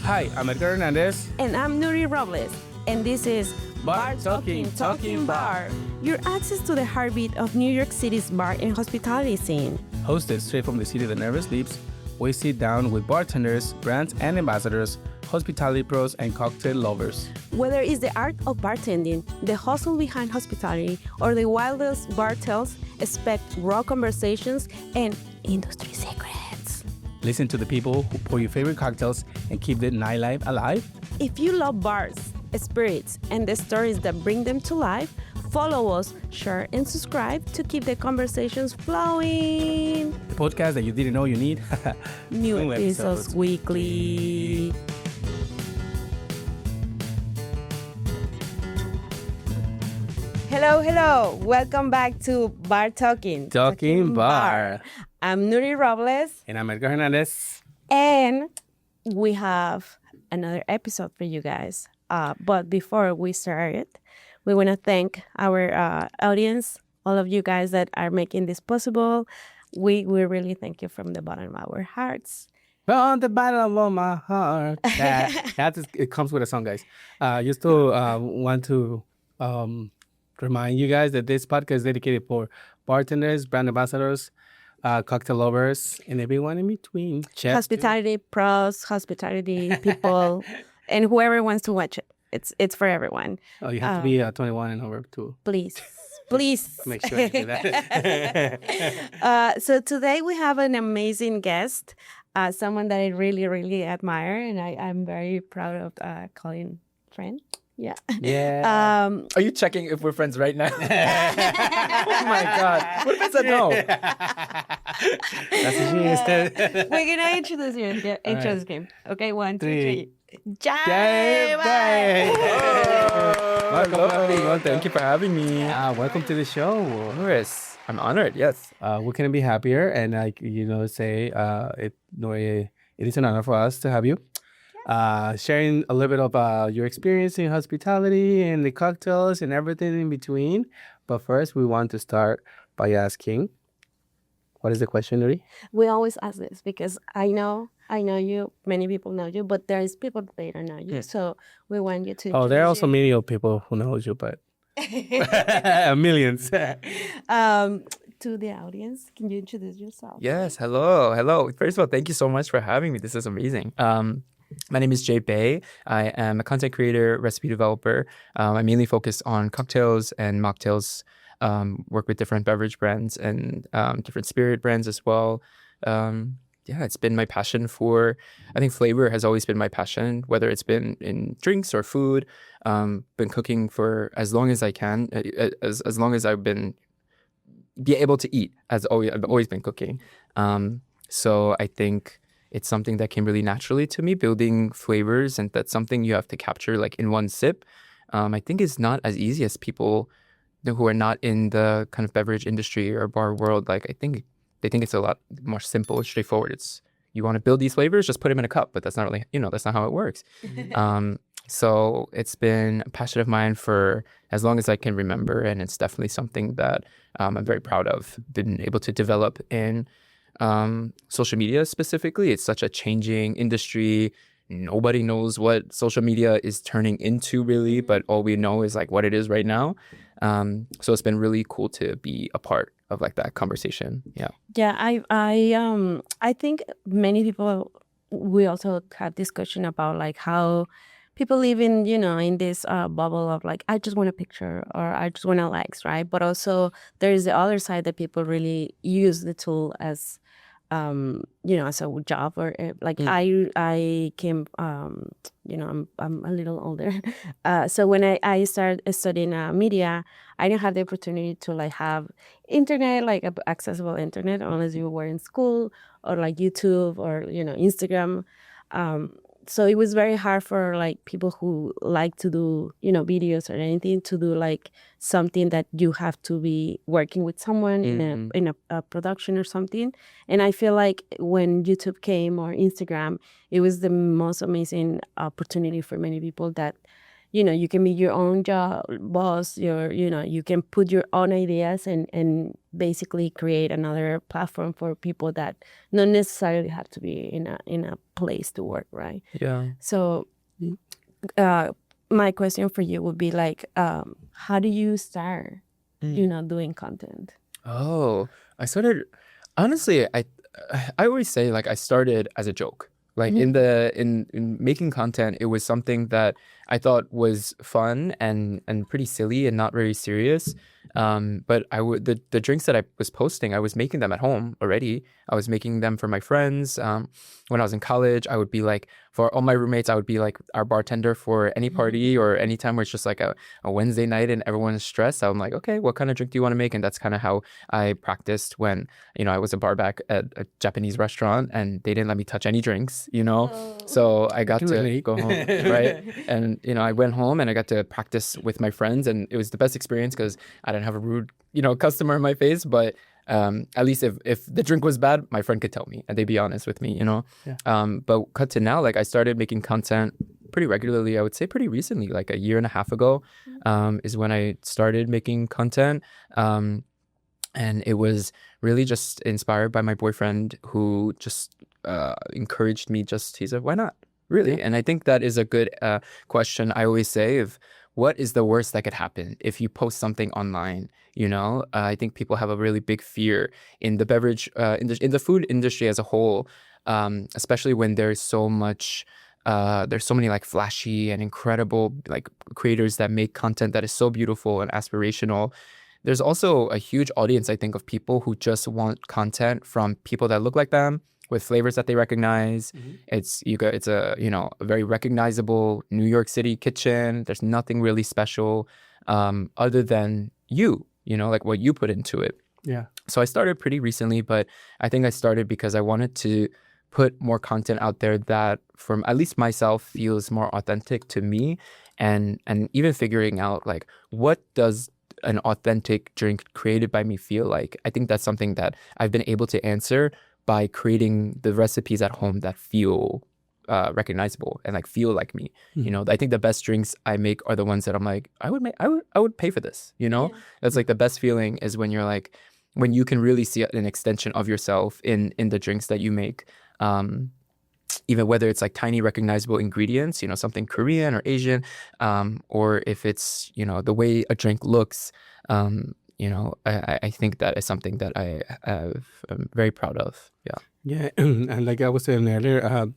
Hi, I'm Edgar Hernandez. And I'm Nuri Robles. And this is Bar Talking Bar, your access to the heartbeat of New York City's bar and hospitality scene. Hosted straight from the city that never sleeps, we sit down with bartenders, brands and ambassadors, hospitality pros, and cocktail lovers. Whether it's the art of bartending, the hustle behind hospitality, or the wildest bar tales, expect raw conversations and industry secrets. Listen to the people who pour your favorite cocktails and keep the nightlife alive. If you love bars, spirits, and the stories that bring them to life, follow us, share, and subscribe to keep the conversations flowing. The podcast that you didn't know you need. New episodes weekly. Hello. Welcome back to Bar Talking. Talking Bar. I'm Nuri Robles. And I'm Edgar Hernandez. And we have another episode for you guys. But before we start it, we want to thank our audience, all of you guys that are making this possible. We really thank you from the bottom of our hearts. From the bottom of my heart. It comes with a song, guys. Just to want to remind you guys that this podcast is dedicated for bartenders, brand ambassadors, cocktail lovers, and everyone in between. Chefs, hospitality pros, hospitality people, and whoever wants to watch it. It's for everyone. Oh, you have to be 21 and over too. Please. Make sure you do that. So today we have an amazing guest, someone that I really admire, and I'm very proud of calling friend. Yeah. Yeah. Are you checking if we're friends right now? Oh my God. What if I said no? That's what she instead. We're gonna introduce you into this game. Okay, 1, 2, 3. Jae Bae. Welcome. Thank you for having me. Welcome to the show. Of course. I'm honored. Yes. We couldn't be happier, and it is an honor for us to have you. Sharing a little bit about your experience in hospitality and the cocktails and everything in between. But first, we want to start by asking, what is the question, Nuri? We always ask this because I know you, many people know you, but there's people that they don't know you. So we want you to there are also many people who know you, but millions. To the audience, can you introduce yourself? Yes. Hello. First of all, thank you so much for having me. This is amazing. My name is Jae Bae. I am a content creator, recipe developer. I mainly focus on cocktails and mocktails, work with different beverage brands and different spirit brands as well. It's been my passion I think flavor has always been my passion, whether it's been in drinks or food. Been cooking for as long as I can, as long as I've been be able to eat. I've always been cooking. So I think it's something that came really naturally to me, building flavors, and that's something you have to capture like in one sip. I think it's not as easy as people who are not in the kind of beverage industry or bar world. Like, I think they think it's a lot more simple and straightforward. It's, you want to build these flavors, just put them in a cup, but that's not really, that's not how it works. So it's been a passion of mine for as long as I can remember, and it's definitely something that I'm very proud of, been able to develop in social media specifically. It's such a changing industry. Nobody knows what social media is turning into really, but all we know is like what it is right now. So it's been really cool to be a part of like that conversation. Yeah, I think many people, we also have discussion about like how people live in, in this bubble of like, I just want a picture or I just want likes, right? But also there is the other side that people really use the tool as, as a job or like I came, I'm a little older. So when I started studying media, I didn't have the opportunity to like have internet, like accessible internet, unless you were in school or like YouTube or, Instagram. So it was very hard for like people who like to do, videos or anything to do like something that you have to be working with someone in a production or something. And I feel like when YouTube came or Instagram, it was the most amazing opportunity for many people that you can be your own job boss. You can put your own ideas and basically create another platform for people that not necessarily have to be in a place to work, right? Yeah. So my question for you would be like, how do you start, doing content? Oh, I started honestly, I always say like I started as a joke. Like in making content, it was something that I thought was fun and pretty silly and not very serious. But the drinks that I was posting, I was making them at home already. I was making them for my friends. When I was in college, I would be like for all my roommates, I would be like our bartender for any party or any time where it's just like a Wednesday night and everyone is stressed. I'm like, okay, what kind of drink do you want to make? And that's kind of how I practiced when I was a bar back at a Japanese restaurant and they didn't let me touch any drinks. So I got to Really? go home, right? And, I went home and I got to practice with my friends and it was the best experience because I didn't have a rude, customer in my face. But at least if the drink was bad, my friend could tell me and they'd be honest with me. Yeah. But cut to now, like I started making content pretty regularly. I would say pretty recently, like a year and a half ago, is when I started making content. And it was really just inspired by my boyfriend who just encouraged me. He said, why not? Really? Yeah. And I think that is a good question. I always say, what is the worst that could happen if you post something online? I think people have a really big fear in the beverage, in the food industry as a whole, especially when there's so many like flashy and incredible like creators that make content that is so beautiful and aspirational. There's also a huge audience, I think, of people who just want content from people that look like them with flavors that they recognize. It's a very recognizable New York City kitchen. There's nothing really special other than like what you put into it. Yeah. So I started pretty recently, but I think I started because I wanted to put more content out there that, from at least myself, feels more authentic to me, and even figuring out like what does an authentic drink created by me feel like. I think that's something that I've been able to answer by creating the recipes at home that feel recognizable and like feel like me. I think the best drinks I make are the ones that I'm like, I would pay for this. That's like the best feeling is when you're like, when you can really see an extension of yourself in the drinks that you make. Even whether it's like tiny recognizable ingredients, something Korean or Asian, or if it's, the way a drink looks, I think that is something that I'm very proud of. Yeah. Yeah. And like I was saying earlier,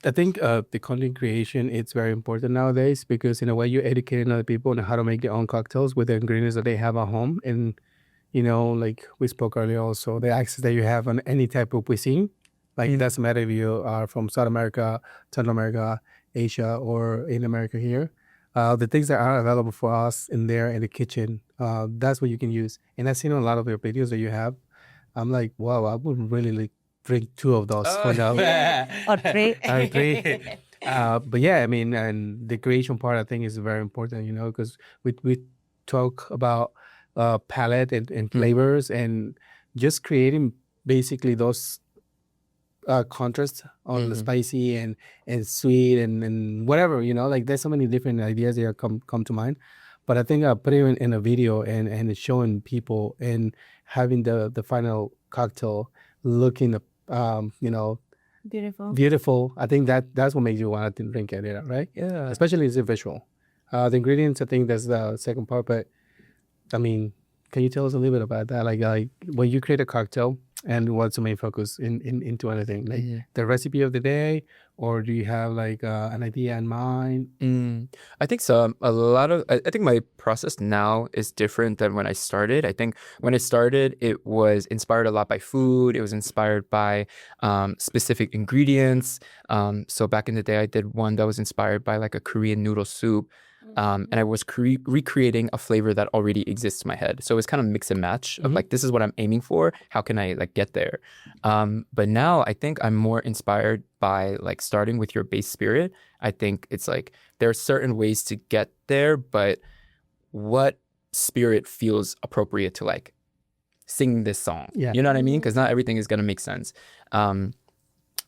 I think the content creation is very important nowadays because in a way you're educating other people on how to make their own cocktails with the ingredients that they have at home. And, like we spoke earlier also, the access that you have on any type of cuisine. Like it doesn't matter if you are from South America, Central America, Asia, or in America here. The things that are available for us in there in the kitchen, that's what you can use. And I've seen a lot of your videos that you have. I'm like, wow, I would really like drink 2 of those for now. Or three. Three. But yeah, I mean, and the creation part I think is very important, because we talk about palette and flavors and just creating basically those contrast on the spicy and sweet and whatever, like there's so many different ideas that come to mind. But I think putting it in a video and showing people and having the final cocktail looking beautiful, I think that's what makes you want to drink it, right? Yeah. Especially as a visual. The ingredients, I think that's the second part. But I mean, can you tell us a little bit about that? Like when you create a cocktail, and what's the main focus into anything? Like the recipe of the day, or do you have like an idea in mind? I think so. I think my process now is different than when I started. I think when I started, it was inspired a lot by food. It was inspired by specific ingredients. So back in the day, I did one that was inspired by like a Korean noodle soup. And I was recreating a flavor that already exists in my head. So it's kind of mix and match of like, this is what I'm aiming for. How can I like get there? But now I think I'm more inspired by like starting with your base spirit. I think it's like, there are certain ways to get there, but what spirit feels appropriate to like sing this song? Yeah. You know what I mean? Because not everything is going to make sense.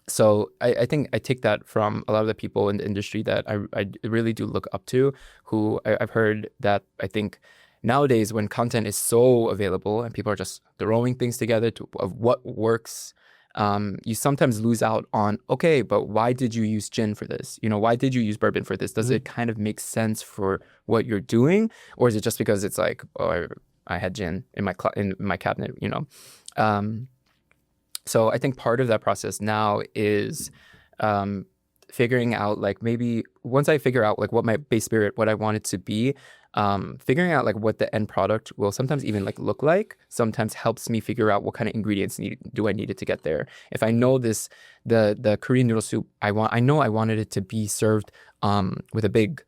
So I think I take that from a lot of the people in the industry that I really do look up to, who I've heard that I think nowadays when content is so available and people are just throwing things together of what works, you sometimes lose out on, okay, but why did you use gin for this? Why did you use bourbon for this? Does it kind of make sense for what you're doing? Or is it just because it's like, oh, I had gin in my cabinet, So I think part of that process now is figuring out, like, maybe once I figure out like what my base spirit, what I want it to be, figuring out like what the end product will sometimes even like look like, sometimes helps me figure out what kind of ingredients do I need it to get there. If I know the Korean noodle soup, I know I wanted it to be served with a big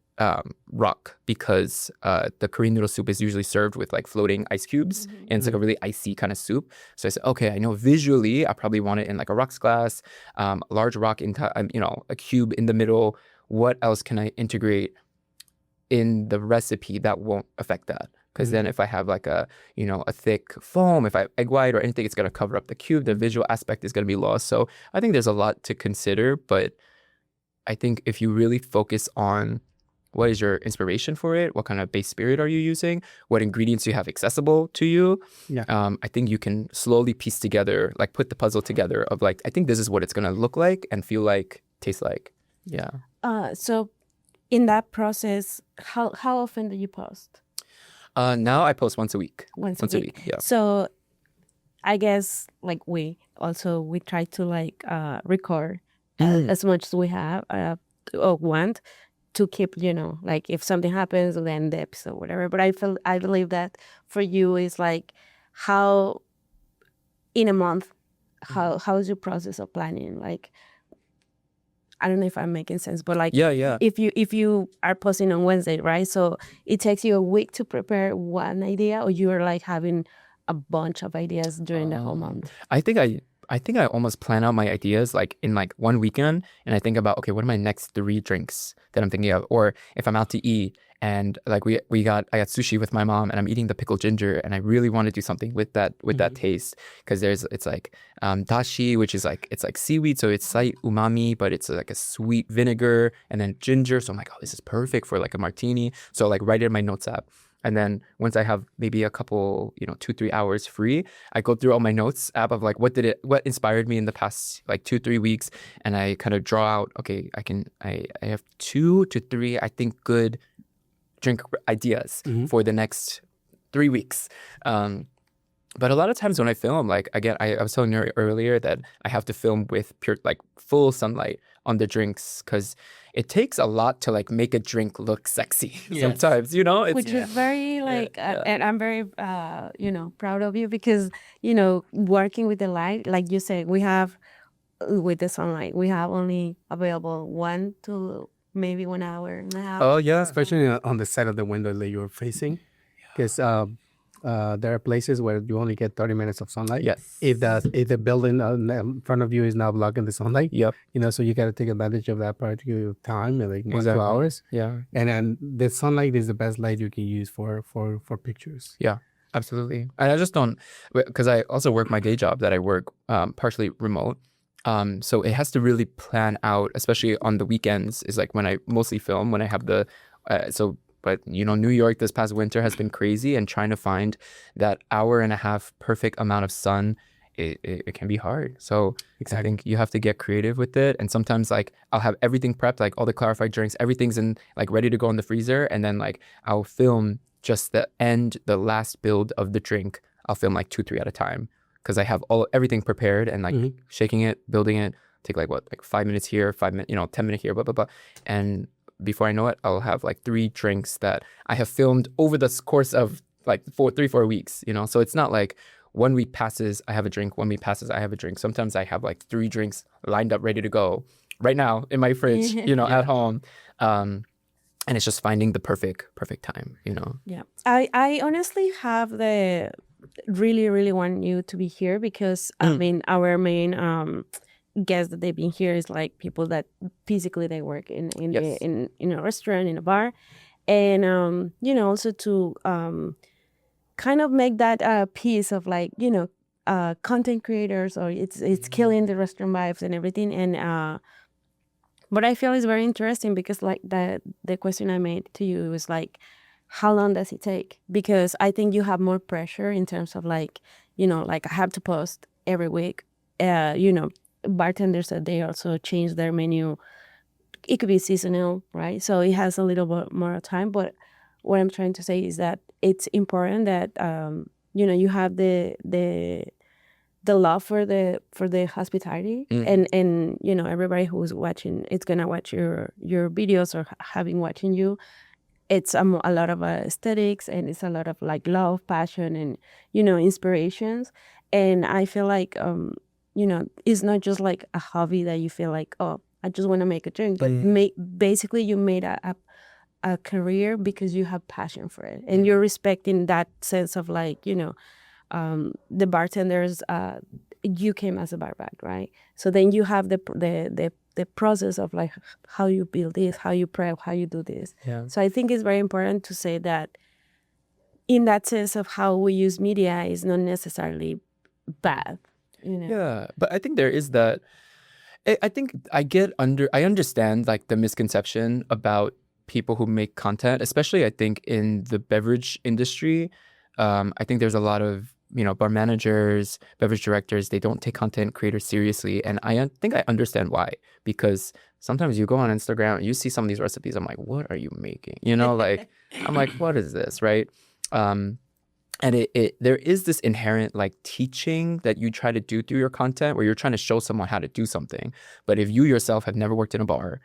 rock, because the Korean noodle soup is usually served with like floating ice cubes, and it's like a really icy kind of soup. So I said, okay, I know visually I probably want it in like a rocks glass, a large rock a cube in the middle. What else can I integrate in the recipe that won't affect that? Because then if I have like a thick foam, if I have egg white or anything, it's going to cover up the cube. The visual aspect is going to be lost. So I think there's a lot to consider, but I think if you really focus on what is your inspiration for it, what kind of base spirit are you using, what ingredients you have accessible to you, I think you can slowly piece together, like put the puzzle together of like, I think this is what it's going to look like and feel like, taste like. Yeah. So in that process, how often do you post? Now I post once a week. Once a week. Yeah. So I guess like we try to like record as much as we have or want to keep, like if something happens, then the episode, whatever. But I believe that for you is like how in a month, how is your process of planning? Like, I don't know if I'm making sense, but like, yeah. if you are posting on Wednesday, right? So it takes you a week to prepare one idea, or you're like having a bunch of ideas during the whole month. I think I almost plan out my ideas like in like one weekend, and I think about, okay, what are my next 3 drinks that I'm thinking of? Or if I'm out to eat and like I got sushi with my mom and I'm eating the pickled ginger and I really want to do something with that taste, because it's like dashi, which is like, it's like seaweed, so it's slight umami, but it's like a sweet vinegar, and then ginger. So I'm like, oh, this is perfect for like a martini. So like write it in my notes app. And then once I have maybe a couple, 2-3 hours free, I go through all my notes app of like, what inspired me in the past like 2-3 weeks. And I kind of draw out, okay, I have 2 to 3, I think, good drink ideas for the next 3 weeks. But a lot of times when I film, like, again, I was telling you earlier that I have to film with pure, like, full sunlight on the drinks, because it takes a lot to like make a drink look sexy sometimes, it's, which is very like and I'm very proud of you, because working with the light, like you said, we have with the sunlight, we have only available 1 to maybe 1 hour and a half. Oh yeah, especially on the side of the window that you're facing, because there are places where you only get 30 minutes of sunlight. Yes. If the building in front of you is now blocking the sunlight. Yep. So you got to take advantage of that particular time, like 1 Exactly. 2 hours. Yeah. And then the sunlight is the best light you can use for pictures. Yeah, absolutely. And I just don't, because I also work my day job that I work partially remote. So it has to really plan out, especially on the weekends is like when I mostly film, when I have but New York this past winter has been crazy, and trying to find that hour and a half perfect amount of sun, it can be hard. So exactly. I think you have to get creative with it. And sometimes like I'll have everything prepped, like all the clarified drinks, everything's in like ready to go in the freezer. And then like I'll film just the last build of the drink. I'll film like 2-3 at a time, because I have everything prepared, and like shaking it, building it, take like 5 minutes here, 5 minutes, 10 minutes here, blah, blah, blah. And before I know it, I'll have like 3 drinks that I have filmed over the course of like 3-4 weeks, So it's not like 1 week passes, I have a drink, 1 week passes, I have a drink. Sometimes I have like 3 drinks lined up, ready to go right now in my fridge, at home. And it's just finding the perfect time, Yeah. I honestly have really, really want you to be here, because I mean, our main guests that they've been here is like people that physically they work in a restaurant, in a bar, and also to kind of make that piece of like content creators, or it's killing the restaurant vibes and everything. And what I feel is very interesting, because like the question I made to you was like, how long does it take? Because I think you have more pressure in terms of like, like I have to post every week. Bartenders that they also change their menu. It could be seasonal, right? So it has a little bit more time. But what I'm trying to say is that it's important that you have the love for the hospitality, and everybody who's watching, it's gonna watch your videos or having watching you. It's a lot of aesthetics, and it's a lot of like love, passion, and inspirations. And I feel like it's not just like a hobby that you feel like, oh, I just want to make a drink, but basically you made a career because you have passion for it, and you're respecting that sense of like the bartenders. You came as a barback, right? So then you have the process of like how you build this, how you prep, how you do this. Yeah. So I think it's very important to say that in that sense of how we use media is not necessarily bad. Yeah, but I think there is that. I think I understand like the misconception about people who make content, especially I think in the beverage industry. I think there's a lot of bar managers, beverage directors. They don't take content creators seriously, and I think I understand why. Because sometimes you go on Instagram and you see some of these recipes. I'm like, what are you making? Like I'm like, what is this, right? And there is this inherent like teaching that you try to do through your content, where you're trying to show someone how to do something. But if you yourself have never worked in a bar,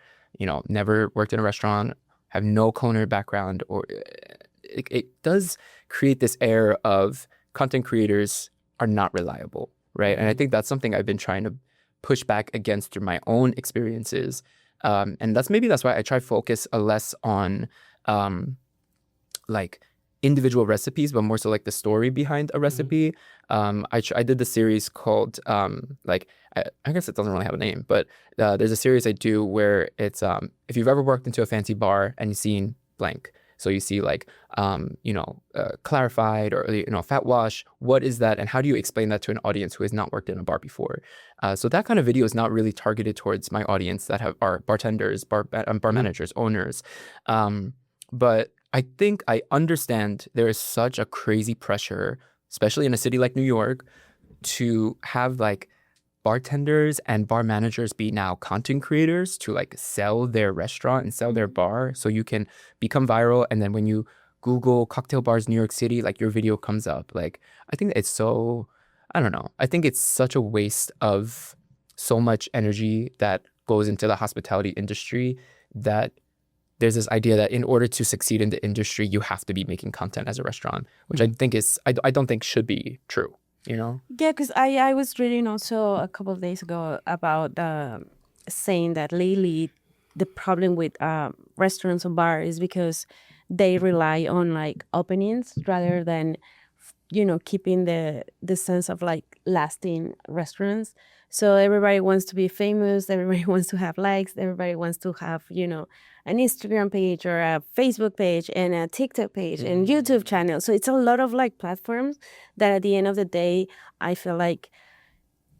never worked in a restaurant, have no culinary background, or it does create this air of content creators are not reliable, right? And I think that's something I've been trying to push back against through my own experiences. And that's why I try to focus less on like individual recipes, but more so like the story behind a recipe. I did the series called I guess it doesn't really have a name, but there's a series I do where it's if you've ever worked into a fancy bar and you've seen blank, so you see like clarified or fat wash, what is that, and how do you explain that to an audience who has not worked in a bar before? So that kind of video is not really targeted towards my audience that are bartenders, bar managers, owners, but I think I understand there is such a crazy pressure, especially in a city like New York, to have like bartenders and bar managers be now content creators to like sell their restaurant and sell their bar, so you can become viral. And then when you Google cocktail bars New York City, like your video comes up. Like, I think it's so, I don't know. I think it's such a waste of so much energy that goes into the hospitality industry, that there's this idea that in order to succeed in the industry, you have to be making content as a restaurant, which I think is, I don't think should be true, Yeah, because I was reading also a couple of days ago about saying that lately the problem with restaurants or bars is because they rely on like openings rather than keeping the sense of like lasting restaurants. So everybody wants to be famous, everybody wants to have likes, everybody wants to have an Instagram page or a Facebook page and a TikTok page and YouTube channel. So it's a lot of like platforms that at the end of the day, I feel like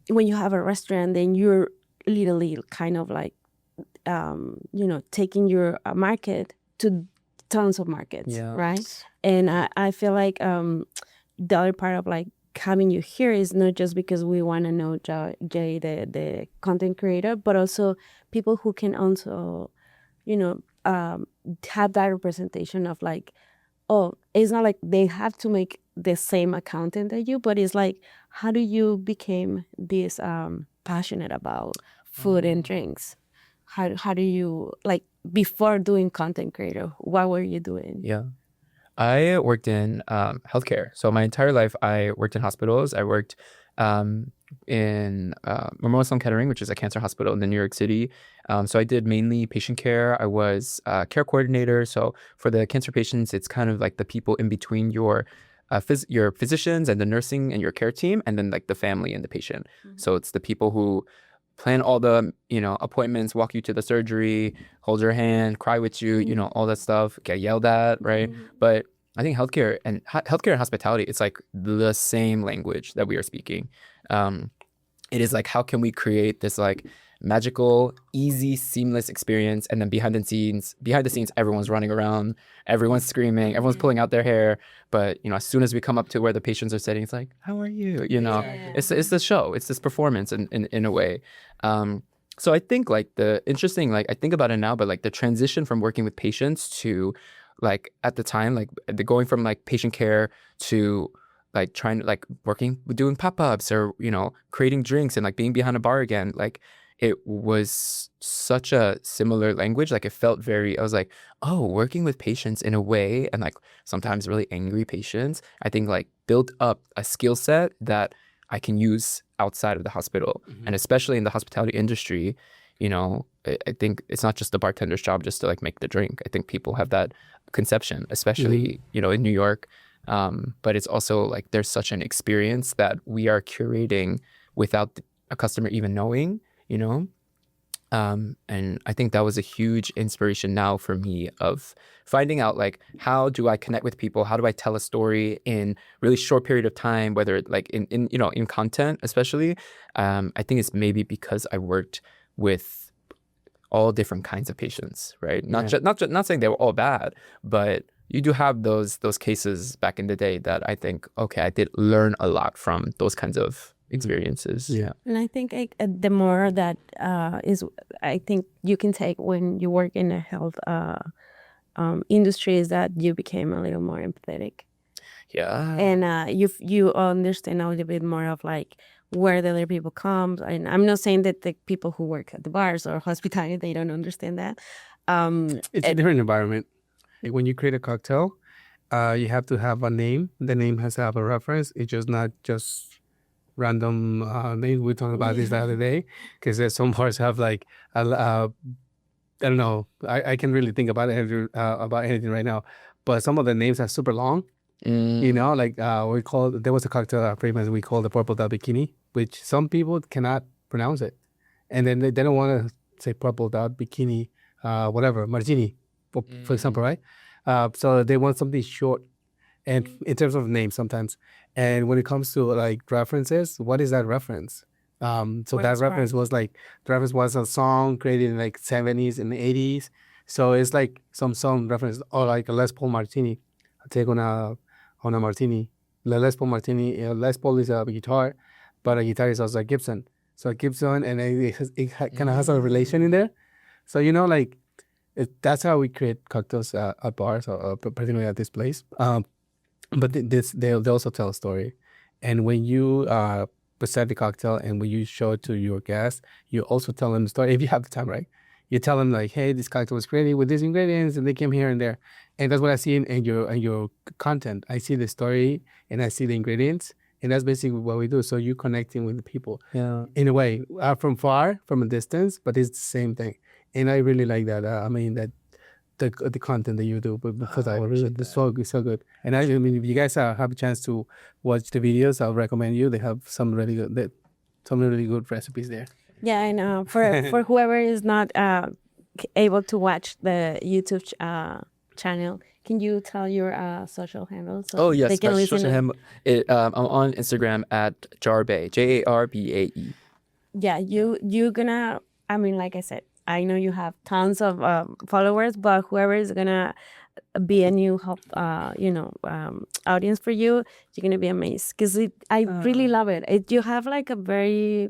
when you have a restaurant, then you're literally kind of like taking your market to tons of markets, right? And I feel like the other part of like having you here is not just because we want to know Jay, the content creator, but also people who can also have that representation of like, oh, it's not like they have to make the same content that you, but it's like, how do you become this passionate about food and drinks? How do you, like, before doing content creator, what were you doing? Yeah. I worked in healthcare. So my entire life, I worked in hospitals. I worked in Memorial Sloan Kettering, which is a cancer hospital in New York City. So I did mainly patient care. I was a care coordinator. So for the cancer patients, it's kind of like the people in between your physicians and the nursing and your care team, and then like the family and the patient. So it's the people who plan all the appointments, walk you to the surgery, hold your hand, cry with you, all that stuff, get yelled at, right? But I think healthcare and hospitality, it's like the same language that we are speaking. It is like, how can we create this like magical, easy, seamless experience, and then behind the scenes, everyone's running around, everyone's screaming, everyone's pulling out their hair. But as soon as we come up to where the patients are sitting, it's like, how are you? It's the show, it's this performance in a way. So I think like the interesting, like I think about it now, but like the transition from working with patients to like at the time, like the going from like patient care to like trying to like working doing pop-ups or creating drinks and like being behind a bar again, like it was such a similar language. Like it felt very, I was like, oh, working with patients in a way, and like sometimes really angry patients, I think like built up a skill set that I can use outside of the hospital. And especially in the hospitality industry, I think it's not just the bartender's job just to like make the drink. I think people have that conception, especially in New York. But it's also like there's such an experience that we are curating without a customer even knowing, and I think that was a huge inspiration now for me of finding out like, how do I connect with people? How do I tell a story in really short period of time, whether like in content, especially. I think it's maybe because I worked with all different kinds of patients, right? Not saying they were all bad, but you do have those cases back in the day that I think, okay, I did learn a lot from those kinds of experiences. Yeah. And I think the more that I think you can take when you work in a health industry is that you became a little more empathetic. Yeah. And you understand a little bit more of like where the other people come. And I'm not saying that the people who work at the bars or hospitality, they don't understand that. It's a different environment. Like when you create a cocktail, you have to have a name. The name has to have a reference. It's just not just random names. We talked about this the other day, because there's some bars have like I don't know. I can't really think about anything right now. But some of the names are super long. Like there was a cocktail famous we called the Purple Dot Bikini, which some people cannot pronounce it, and then they don't want to say Purple Dot Bikini, whatever Martini, for example, right? So they want something short, and in terms of names sometimes. And when it comes to like references, what is that reference? So that reference was like, the reference was a song created in like 70s and 80s. So it's like some song reference, or like a Les Paul Martini. I take on a Martini. The Les Paul Martini, Les Paul is a guitar, but a guitar is also a Gibson. So a Gibson, and it kind of has a relation in there. So like that's how we create cocktails at bars, or particularly at this place. But they also tell a story, and when you present the cocktail and when you show it to your guests, you also tell them the story if you have the time, right? You tell them like, hey, this cocktail was created with these ingredients, and they came here and there, and that's what I see in your content. I see the story and I see the ingredients, and that's basically what we do. So you're connecting with the people, in a way, from far, from a distance, but it's the same thing, and I really like that. I mean that. The content that you do, but because it's so good. And I mean, if you guys have a chance to watch the videos, I'll recommend you. They have some really good recipes there. Yeah, and for whoever is not able to watch the YouTube channel, can you tell your social handles? So they yes, can my listen. social handle. I'm on Instagram at Jae Bae, Jarbae. Yeah, you're gonna. I mean, like I said, I know you have tons of followers, but whoever is gonna be a new audience for you, you're gonna be amazed, because I really love it. You have like a very,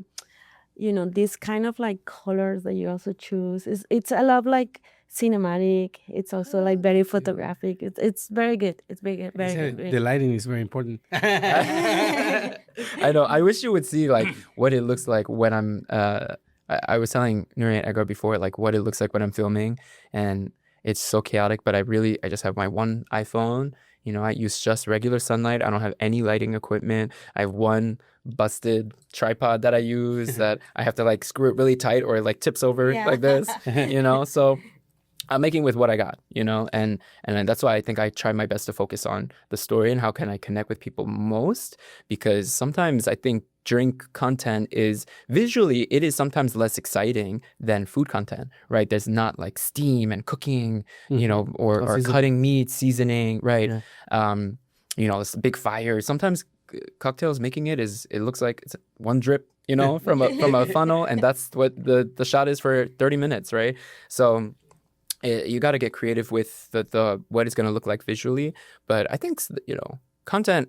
this kind of like colors that you also choose. It's a lot like cinematic. It's also like very photographic. It's very good. It's very good. Very good. The lighting is very important. I know. I wish you would see like what it looks like when I'm. I was telling Nuri and Edgar before, like what it looks like when I'm filming, and it's so chaotic. But I just have my one iPhone. I use just regular sunlight. I don't have any lighting equipment. I have one busted tripod that I use that I have to like screw it really tight, or it like tips over like this. So I'm making with what I got, and that's why I think I try my best to focus on the story and how can I connect with people most, because sometimes I think drink content is visually, it is sometimes less exciting than food content, right? There's not like steam and cooking, or cutting meat, seasoning, right? Yeah. It's a big fire. Sometimes cocktails, making it looks like it's one drip, from a funnel, and that's what the shot is for 30 minutes, right? So you got to get creative with the what it's going to look like visually. But I think, content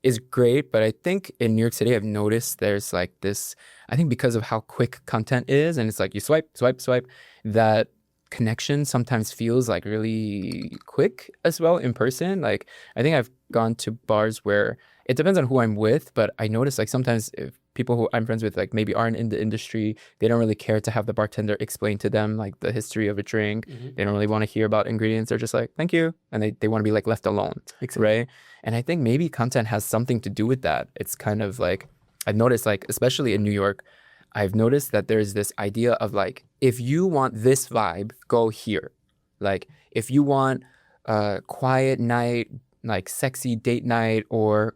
is great. But I think in New York City, I've noticed there's like this, I think because of how quick content is, and it's like you swipe, swipe, swipe, that connection sometimes feels like really quick as well in person. Like, I think I've gone to bars where it depends on who I'm with, but I notice like sometimes if people who I'm friends with like maybe aren't in the industry, they don't really care to have the bartender explain to them like the history of a drink. They don't really want to hear about ingredients. They're just like, thank you. And they want to be like left alone. Exactly. Right. And I think maybe content has something to do with that. It's kind of like, I've noticed like, especially in New York, I've noticed that there's this idea of like, if you want this vibe, go here. Like if you want a quiet night, like sexy date night, or,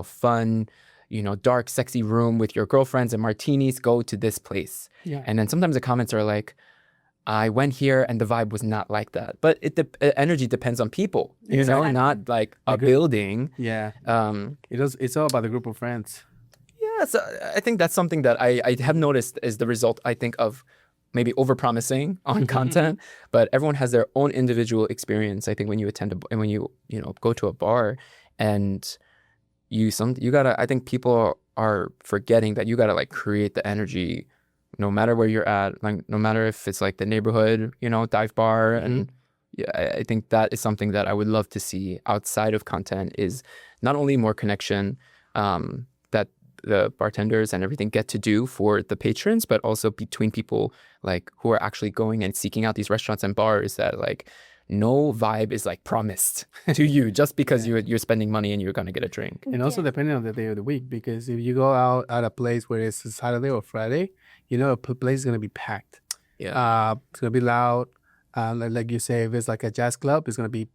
fun, dark, sexy room with your girlfriends and martinis, go to this place. Yeah. And then sometimes the comments are like, I went here and the vibe was not like that. But energy depends on people, not like a building. Yeah. Um, It's all about the group of friends. Yeah, so I think that's something that I have noticed is the result, I think, of maybe overpromising on content, but everyone has their own individual experience. I think when you and when you go to a bar, and you gotta, I think people are forgetting that you gotta like create the energy, no matter where you're at, like no matter if it's like the neighborhood, dive bar, and yeah, I think that is something that I would love to see outside of content, is not only more connection, that the bartenders and everything get to do for the patrons, but also between people like who are actually going and seeking out these restaurants and bars, that like no vibe is like promised to you just because you're spending money and you're gonna get a drink. And also depending on the day of the week, because if you go out at a place where it's a Saturday or Friday, a place is gonna be packed. Yeah. It's gonna be loud. Like you say, if it's like a jazz club, it's gonna be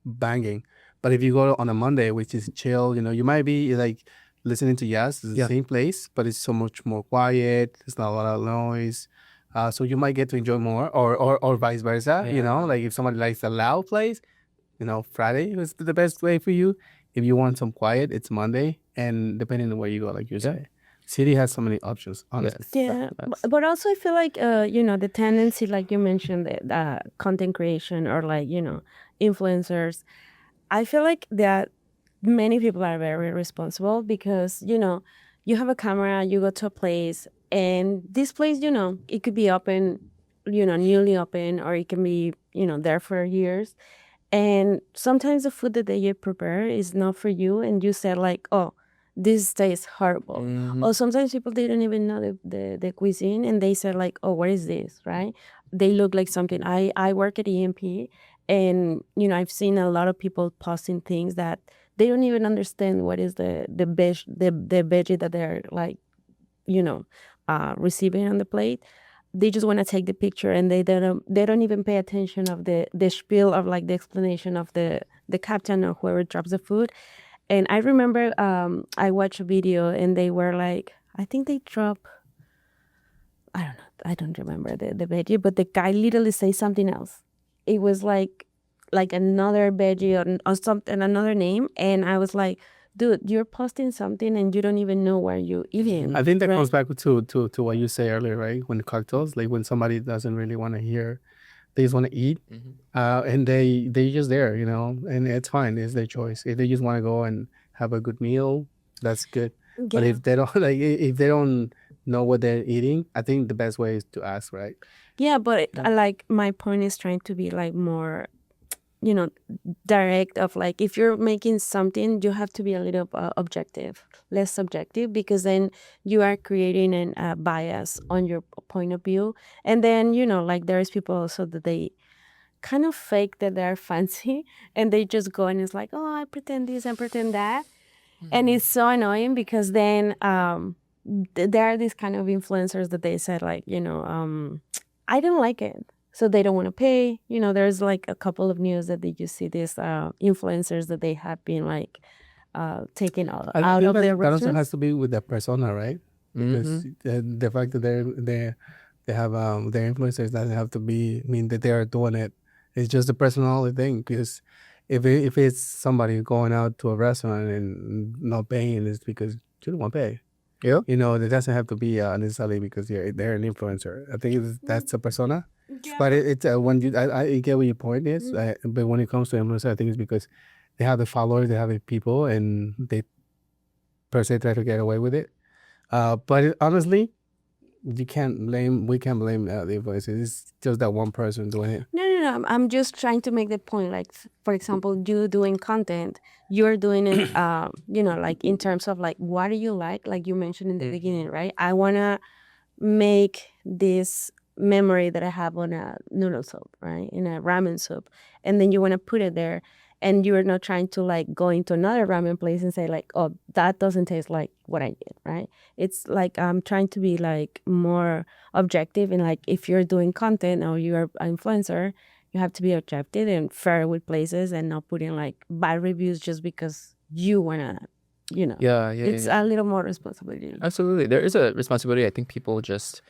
banging. But if you go on a Monday, which is chill, you might be like listening to jazz. It's the same place, but it's so much more quiet. There's not a lot of noise. So you might get to enjoy more, or vice versa. Like if somebody likes a loud place, Friday is the best way for you. If you want some quiet, it's Monday. And depending on where you go, like you say, city has so many options, honestly. Yeah, but also I feel like the tendency, like you mentioned, the content creation, or like influencers. I feel like that many people are very responsible, because you have a camera, you go to a place, and this place, it could be open, newly open, or it can be there for years. And sometimes the food that they prepare is not for you, and you said like, oh, this tastes horrible. Or sometimes people, they don't even know the cuisine, and they say like, oh, what is this, right? They look like something. I work at EMP, and I've seen a lot of people posting things that they don't even understand what is the veggie that they're like receiving on the plate. They just want to take the picture, and they don't even pay attention of the spiel of like the explanation of the captain or whoever drops the food. And I remember I watched a video, and they were like, I think they drop, I don't know, I don't remember the veggie, but the guy literally says something else. It was like another veggie, or something, another name. And I was like, dude, you're posting something and you don't even know where you're eating. I think that comes back to what you say earlier, right? When cocktails, like when somebody doesn't really want to hear, they just want to eat, and they just there, and it's fine. It's their choice. If they just want to go and have a good meal, that's good. Yeah. But if they don't if they don't know what they're eating, I think the best way is to ask, right? Yeah, but like my point is trying to be like more, direct, of like, if you're making something, you have to be a little objective, less subjective, because then you are creating a bias on your point of view. And then like there's people also that they kind of fake that they're fancy, and they just go and it's like, oh, I pretend this and pretend that. And it's so annoying, because then there are these kind of influencers that they said like, I don't like it, so they don't want to pay. There's like a couple of news that you see these influencers that they have been like taken out I of think their that also restaurants. has to be with the persona, right? Because the fact that they have their influencers doesn't have to mean that they are doing it. It's just a personality thing. Because if it's somebody going out to a restaurant and not paying, it's because you don't want to pay. Yeah. It doesn't have to be necessarily because they're an influencer. I think that's a persona. But it's when I get what your point is. But when it comes to influencer, I think it's because they have the followers, they have the people, and they per se try to get away with it. But honestly, we can't blame the influencers. It's just that one person doing it. No. I'm just trying to make the point. Like, for example, you doing content, you're doing it, like in terms of like, what do you like you mentioned in the beginning, right? I want to make this memory that I have on a noodle soup, right? In a ramen soup. And then you want to put it there. And you're not trying to like go into another ramen place and say like, oh, that doesn't taste like what I did, right? It's like I'm trying to be like more objective, and like if you're doing content or you're an influencer, you have to be objective and fair with places and not putting like bad reviews just because you wanna, it's a little more responsibility. Absolutely, there is a responsibility. I think people just,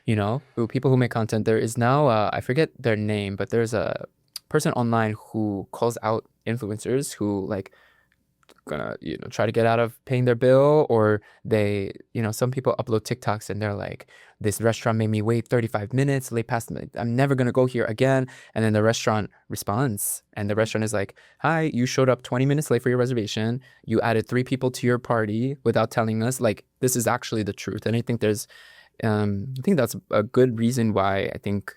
people who make content. There is now I forget their name, but there's a person online who calls out influencers who like gonna try to get out of paying their bill, or they some people upload TikToks and they're like, this restaurant made me wait 35 minutes late past the, I'm never gonna go here again. And then the restaurant responds, and the restaurant is like, hi, you showed up 20 minutes late for your reservation, you added 3 people to your party without telling us. Like, this is actually the truth. And I think that's a good reason why I think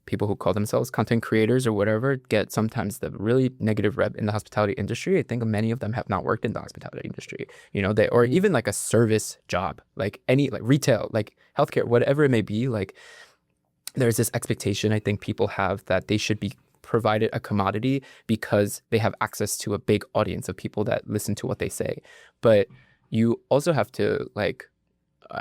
people who call themselves content creators or whatever get sometimes the really negative rep in the hospitality industry. I think many of them have not worked in the hospitality industry, or even like a service job, like any like retail, like healthcare, whatever it may be. Like, there's this expectation I think people have that they should be provided a commodity because they have access to a big audience of people that listen to what they say. But you also have to like,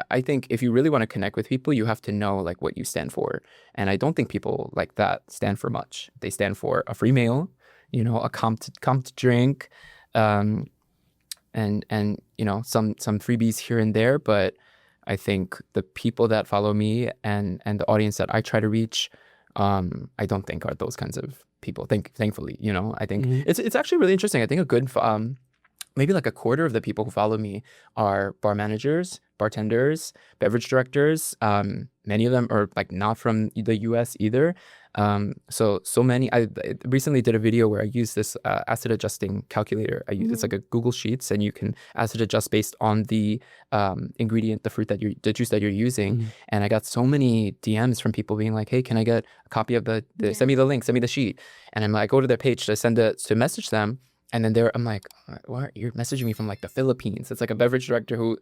I think if you really want to connect with people, you have to know like what you stand for. And I don't think people like that stand for much. They stand for a free meal, a comped drink, and some freebies here and there. But I think the people that follow me and the audience that I try to reach, I don't think are those kinds of people. Thankfully, I think it's actually really interesting. I think a good maybe like a quarter of the people who follow me are bar managers, bartenders, beverage directors. Many of them are like not from the US either. So many. I recently did a video where I used this acid adjusting calculator. It's like a Google Sheets, and you can acid adjust based on the ingredient, the juice that you're using. And I got so many DMs from people being like, "Hey, can I get a copy of the send me the link, send me the sheet?" And I'm like, go to their page to message them. And then I'm like, what? You're messaging me from like the Philippines. It's like a beverage director who,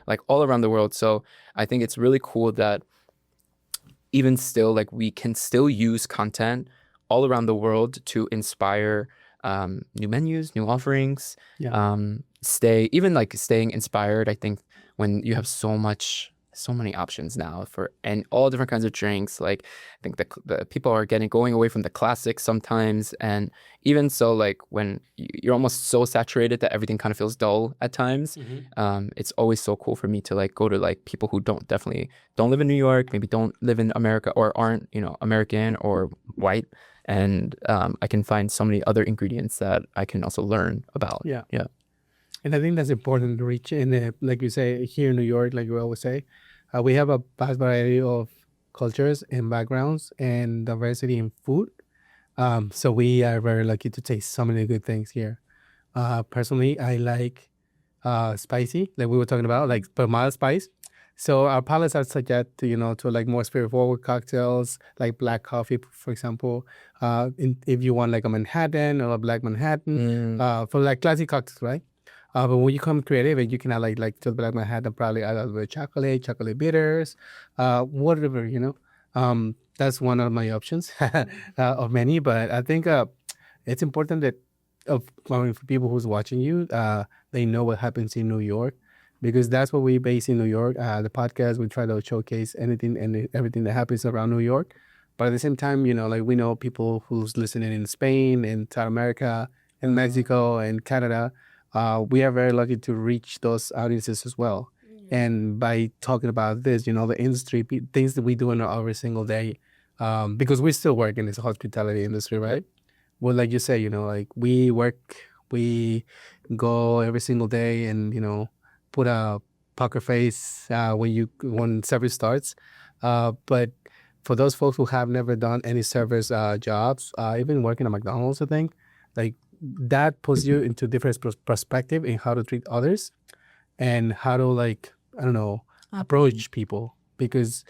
like all around the world. So I think it's really cool that even still, like we can still use content all around the world to inspire new menus, new offerings, staying inspired. I think when you have so many options now and all different kinds of drinks, like I think the people are going away from the classics sometimes. And even so, like when you're almost so saturated that everything kind of feels dull at times, it's always so cool for me to like go to like people who definitely don't live in New York, maybe don't live in America or aren't, American or white. And I can find so many other ingredients that I can also learn about. Yeah. Yeah. And I think that's important to reach like you say, here in New York, like you always say, we have a vast variety of cultures and backgrounds and diversity in food. So we are very lucky to taste so many good things here. Personally, I like spicy, like we were talking about, like but mild spice. So our palates are subject to like more spirit-forward cocktails, like black coffee, for example. If you want like a Manhattan or a black Manhattan, for like classic cocktails, right? But when you come creative, you can add like to the black Manhattan, probably add a little bit of chocolate bitters, whatever, That's one of my options of many. But I think it's important that for people who's watching you, they know what happens in New York, because that's what we base in New York. The podcast, we try to showcase anything and everything that happens around New York. But at the same time, like we know people who's listening in Spain and South America and Mexico and Canada. We are very lucky to reach those audiences as well. And by talking about this, the industry, things that we do in every single day, because we still work in this hospitality industry, right? Well, like you say, like we work, we go every single day and, put a poker face when service starts. But for those folks who have never done any service jobs, even working at McDonald's, I think, like that puts you into different perspective in how to treat others and how to, like, I don't know, approach people. Because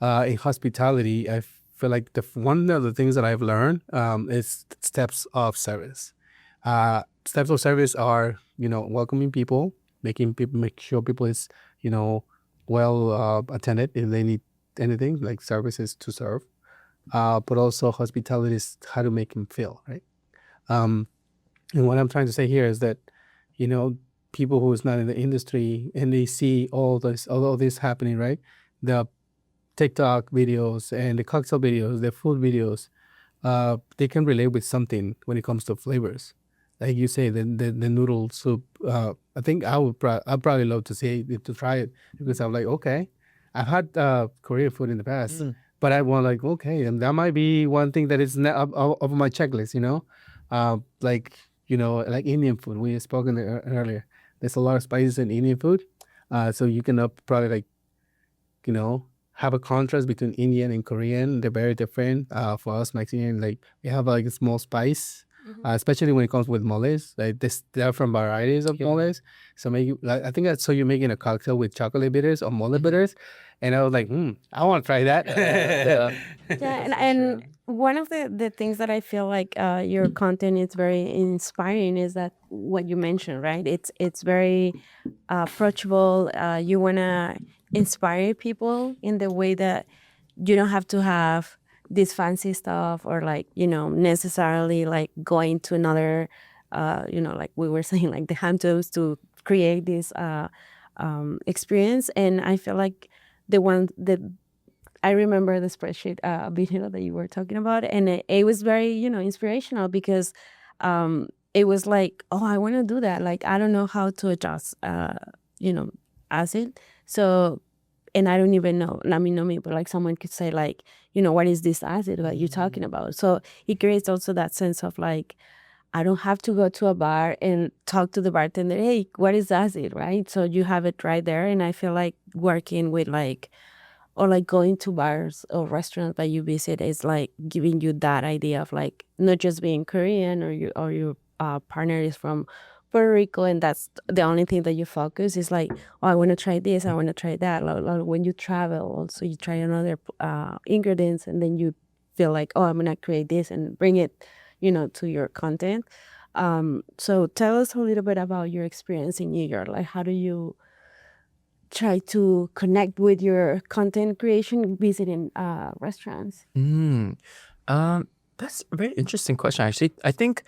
in hospitality, I feel like one of the things that I've learned is steps of service. Steps of service are, welcoming people, make sure people is, well attended if they need anything, like services to serve. But also hospitality is how to make them feel, right? And what I'm trying to say here is that, people who is not in the industry and they see all this happening, right? The TikTok videos and the cocktail videos, the food videos, they can relate with something when it comes to flavors. Like you say, the noodle soup. I think I'd probably love to try it because I'm like, okay, I've had Korean food in the past, but I want like, okay, and that might be one thing that is not of my checklist. Like like Indian food. We spoke earlier. There's a lot of spices in Indian food, so you can probably like, have a contrast between Indian and Korean. They're very different. For us Mexican, like we have like a small spice, especially when it comes with moles. Like there are from varieties of moles. So maybe like, I think that's so you're making a cocktail with chocolate bitters or mole bitters, and I was like, I want to try that. And one of the things that I feel like your content is very inspiring is that what you mentioned, right? It's very approachable. You wanna inspire people in the way that you don't have to have this fancy stuff or like necessarily like going to another like we were saying, like the Hamptons to create this experience. And I feel like the one that I remember the spreadsheet video that you were talking about, and it was very inspirational because it was like, oh, I want to do that. Like I don't know how to adjust acid. So, and I don't even know, I mean, not me, but like someone could say like, what is this acid that you're talking about? So it creates also that sense of like, I don't have to go to a bar and talk to the bartender, hey, what is acid, right? So you have it right there. And I feel like working with like, or like going to bars or restaurants that you visit is like giving you that idea of like not just being Korean or your partner is from Puerto Rico and that's the only thing that you focus is like, oh, I want to try this, I want to try that. Like when you travel, also you try another ingredients and then you feel like, oh, I'm gonna create this and bring it, to your content. So tell us a little bit about your experience in New York. Like, how do you try to connect with your content creation visiting restaurants? That's a very interesting question. Actually, I think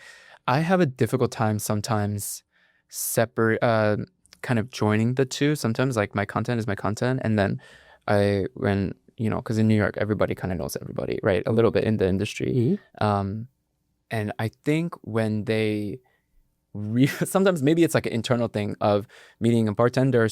I have a difficult time sometimes separate, kind of joining the two. Sometimes like my content is my content, and then when because in New York everybody kind of knows everybody, right? A little bit in the industry, and I think when they sometimes maybe it's like an internal thing of meeting a bartender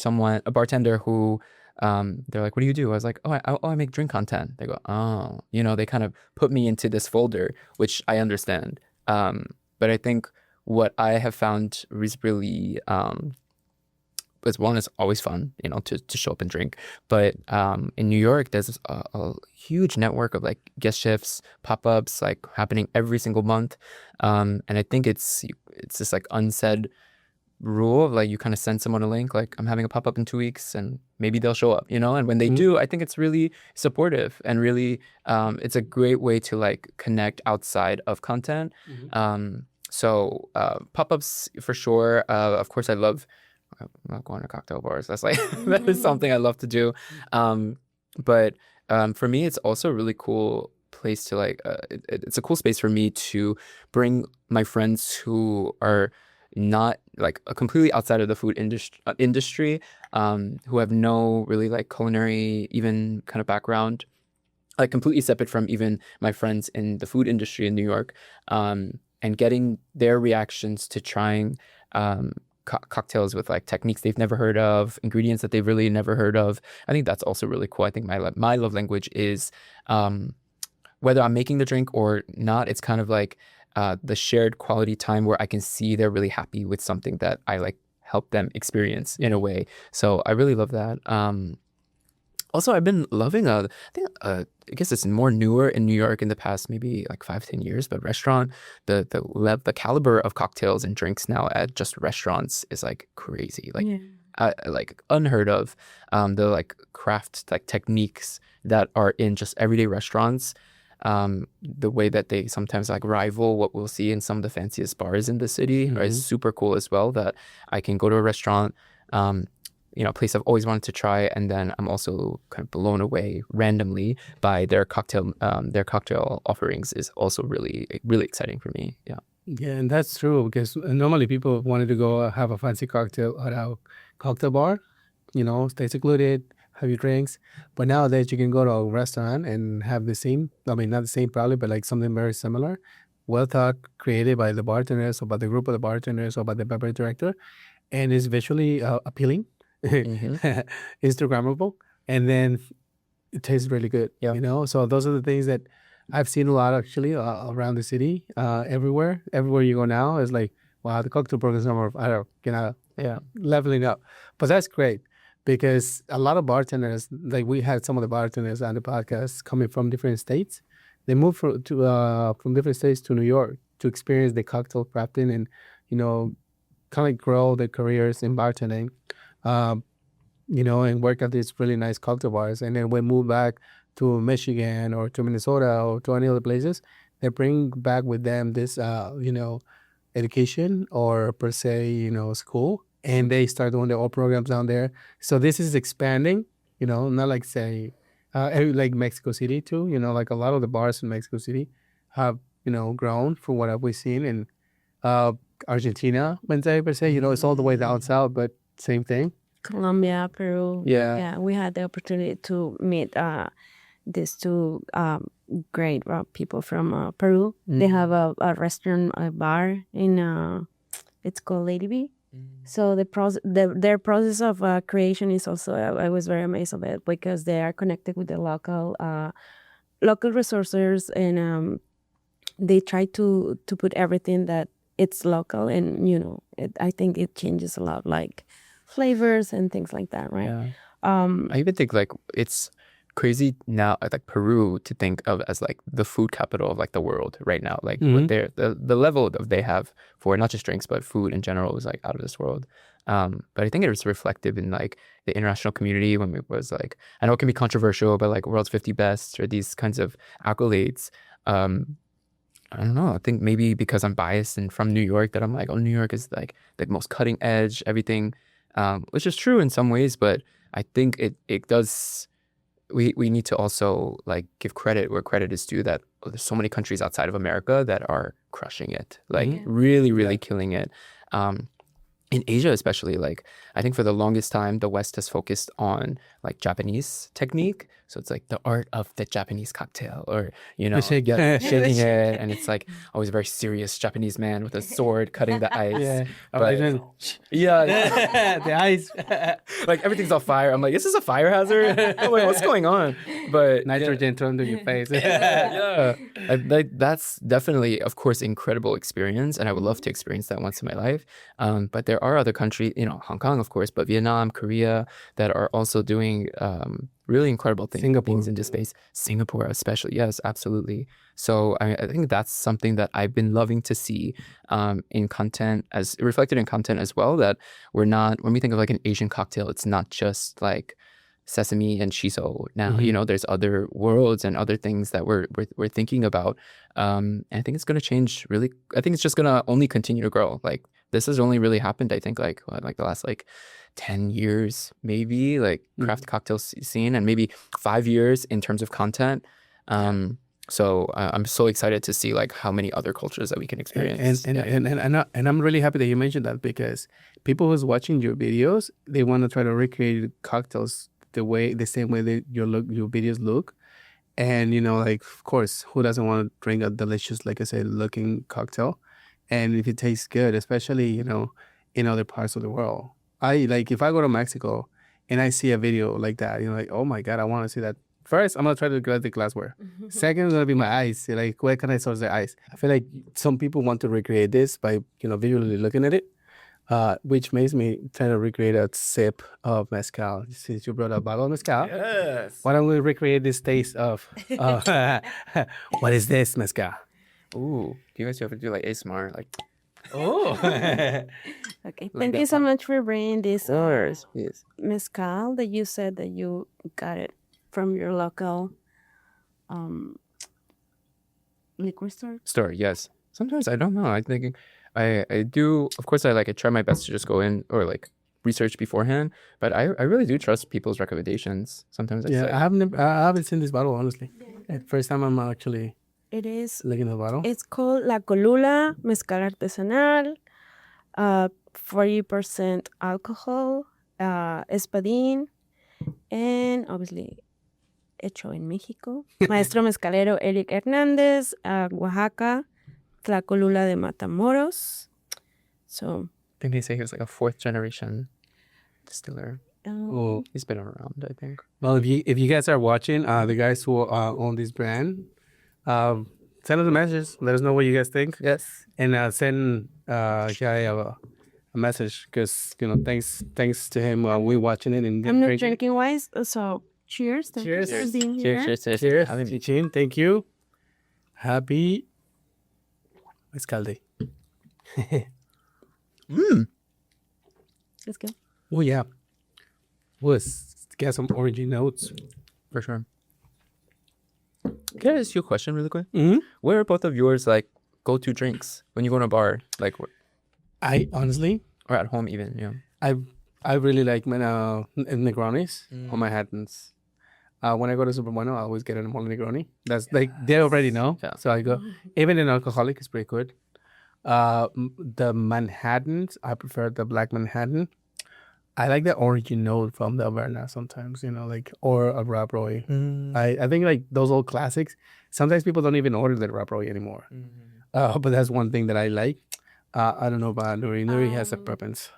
who they're like, what do you do? I was like, I make drink content. They go, oh, they kind of put me into this folder, which I understand. But I think what I have found is really is one, is always fun, to show up and drink. But in New York, there's a huge network of like guest chefs, pop-ups, like happening every single month. And I think it's this like unsaid rule of like you kind of send someone a link, like I'm having a pop-up in 2 weeks, and maybe they'll show up, and when they do, I think it's really supportive and really it's a great way to like connect outside of content. So pop-ups for sure. Of course, I'm not going to cocktail bars. That's like that is something I love to do. But for me, it's also a really cool place to like. It's a cool space for me to bring my friends who are not like completely outside of the food industry, who have no really like culinary even kind of background. like completely separate from even my friends in the food industry in New York, and getting their reactions to trying cocktails with like techniques they've never heard of, ingredients that they've really never heard of. I think that's also really cool. I think my love language is whether I'm making the drink or not, it's kind of like the shared quality time where I can see they're really happy with something that I like help them experience in a way. So I really love that. Also, I've been loving I guess it's more newer in New York in the past maybe like 5-10 years, but the caliber of cocktails and drinks now at just restaurants is like crazy, like like unheard of. The like craft like techniques that are in just everyday restaurants, the way that they sometimes like rival what we'll see in some of the fanciest bars in the city is super cool as well. That I can go to a restaurant, a place I've always wanted to try, and then I'm also kind of blown away randomly by their cocktail offerings is also really, really exciting for me. Yeah. Yeah, and that's true because normally people wanted to go have a fancy cocktail at a cocktail bar, stay secluded, have your drinks. But nowadays you can go to a restaurant and have the same, I mean, not the same probably, but like something very similar, well thought, created by the bartenders or by the group of the bartenders or by the beverage director. And it's visually appealing, Instagrammable, and then it tastes really good, So those are the things that I've seen a lot actually around the city, everywhere you go now is like, wow, the cocktail programs are leveling up. But that's great because a lot of bartenders, like we had some of the bartenders on the podcast coming from different states. They moved from different states to New York to experience the cocktail crafting and, kind of grow their careers in bartending, and work at these really nice cocktail bars. And then we move back to Michigan or to Minnesota or to any other places. They bring back with them this, education or per se, school, and they start doing their own programs down there. So this is expanding, not like say, like Mexico City too. Like a lot of the bars in Mexico City have, grown from what we've seen in Argentina, per se, it's all the way down south, but same thing. Colombia, Peru. Yeah. We had the opportunity to meet these two great people from Peru. They have a restaurant, a bar in it's called Lady B. So their process of creation is also, I was very amazed of it because they are connected with the local resources, and they try to put everything that it's local, and I think it changes a lot, like flavors and things like that, right? Yeah. I even think like it's crazy now, like Peru, to think of as like the food capital of like the world right now. Like what the level of they have for not just drinks but food in general is like out of this world. But I think it was reflective in like the international community when it was like, I know it can be controversial, but like world's 50 best or these kinds of accolades. I don't know. I think maybe because I'm biased and from New York that I'm like, oh, New York is like the most cutting edge, everything, which is true in some ways. But I think it does. We need to also like give credit where credit is due. That there's so many countries outside of America that are crushing it, like really killing it. In Asia especially, like I think for the longest time the West has focused on like Japanese technique, so it's like the art of the Japanese cocktail, or shaking it, and it's like always a very serious Japanese man with a sword cutting the ice. The ice, like everything's on fire. I'm like, is this a fire hazard? I'm like, what's going on? But nitrogen thrown to your face. That's definitely, of course, incredible experience, and I would love to experience that once in my life. But there are other countries, Hong Kong, of course, but Vietnam, Korea, that are also doing really incredible things in this space. Singapore, especially, yes, absolutely. So I think that's something that I've been loving to see in content, as reflected in content as well. That we're not, when we think of like an Asian cocktail, it's not just like sesame and shiso now. There's other worlds and other things that we're thinking about, and I think it's going to change really. I think it's just going to only continue to grow. Like this has only really happened, I think, like the last like 10 years maybe, like craft cocktail scene, and maybe 5 years in terms of content. So I'm so excited to see like how many other cultures that we can experience. And I'm really happy that you mentioned that, because people who's watching your videos, they want to try to recreate cocktails the same way that your videos look. And, you know, like, of course, who doesn't want to drink a delicious, like I said, looking cocktail? And if it tastes good, especially, you know, in other parts of the world. If I go to Mexico and I see a video like that, you know, like, oh my God, I want to see that. First, I'm going to try to get the glassware. Second, is going to be my eyes. Like, where can I source the eyes? I feel like some people want to recreate this by, you know, visually looking at it. Which makes me try to recreate a sip of mezcal. Since you brought up bottle of mezcal, Yes. why don't we recreate this taste of what is this mezcal? Ooh, do you guys ever do like ASMR? Like, Oh, Okay, Like thank that you so one. much for bringing this yes. mezcal that you said that you got it from your local um, liquor store. Store, yes. Sometimes I don't know. I think I do. Of course, I try my best to just go in or like research beforehand. But I really do trust people's recommendations. Sometimes I yeah. say, I haven't seen this bottle honestly. First time I'm actually It is. looking at the bottle. It's called La Colula Mezcal Artesanal. 40% alcohol, espadín, and obviously hecho en México. Maestro mezcalero Eric Hernández, Oaxaca, Tlacolula de Matamoros. So, I think they say he was like a 4th generation distiller. Oh. He's been around, I think. Well, if you guys are watching, the guys who own this brand, send us a message. Let us know what you guys think, Yes. and send Jae a message because, you know, thanks to him, we're watching it and I'm not drinking. drinking wise, so cheers. Thank you Cheers. for being here. Cheers, Chichin. Thank you. Happy mezcal day. Let's go. Oh yeah. Was get some orangey notes. For sure. Can I ask you a question really quick? Mm-hmm. What are both of yours like go-to drinks when you go to a bar, like I honestly, or at home even? Yeah. I really like Negronis or Manhattans. When I go to Super Bueno, I always get a mole Negroni. That's like they already know, Yeah. so I go. Even an alcoholic is pretty good. The Manhattans, I prefer the black Manhattan. I like the orangey note from the Averna sometimes, you know, like, or a Rap Roy. I think like those old classics. Sometimes people don't even order the Rap Roy anymore. But that's one thing that I like. I don't know about Nuri. Nuri has a preference.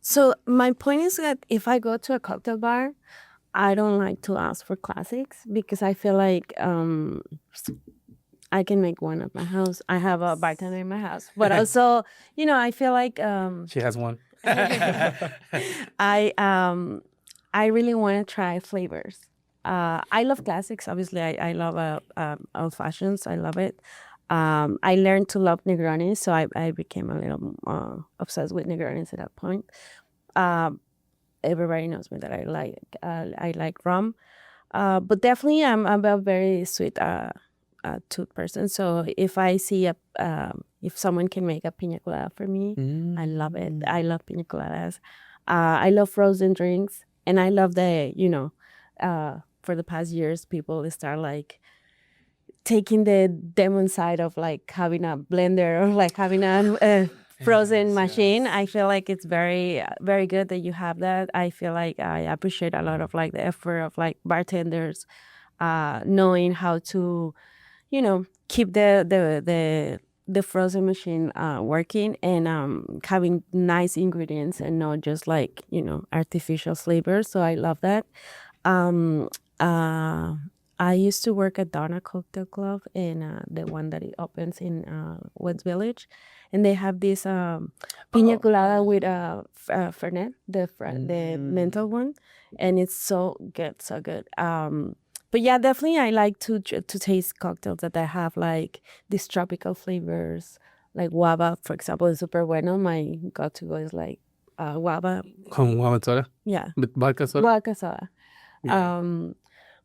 So my point is that if I go to a cocktail bar, I don't like to ask for classics because I feel like I can make one at my house. I have a bartender in my house, but also, you know, I feel like She has one. I really want to try flavors. I love classics. Obviously, I love old fashions. I love it. I learned to love Negronis, so I became a little obsessed with Negronis at that point. Everybody knows me that I like rum, but definitely I'm a very sweet tooth person. So if I see if someone can make a pina colada for me, I love it. I love pina coladas. I love frozen drinks, and I love for the past years, people start like taking the demon side of like having a blender or like having a frozen machine. I feel like it's very, very good that you have that. I feel like I appreciate a lot of like the effort of like bartenders, knowing how to, keep the frozen machine working and having nice ingredients and not just like artificial flavors. So I love that. I used to work at Donna Cocktail Club in the one that it opens in West Village, and they have this pina colada with Fernet, the mental one, and it's so good, so good. But yeah, definitely I like to taste cocktails that have like these tropical flavors, like guava, for example, is super bueno. My go-to is like guava. Con guava soda? Yeah. With vodka soda? Vodka soda. Yeah.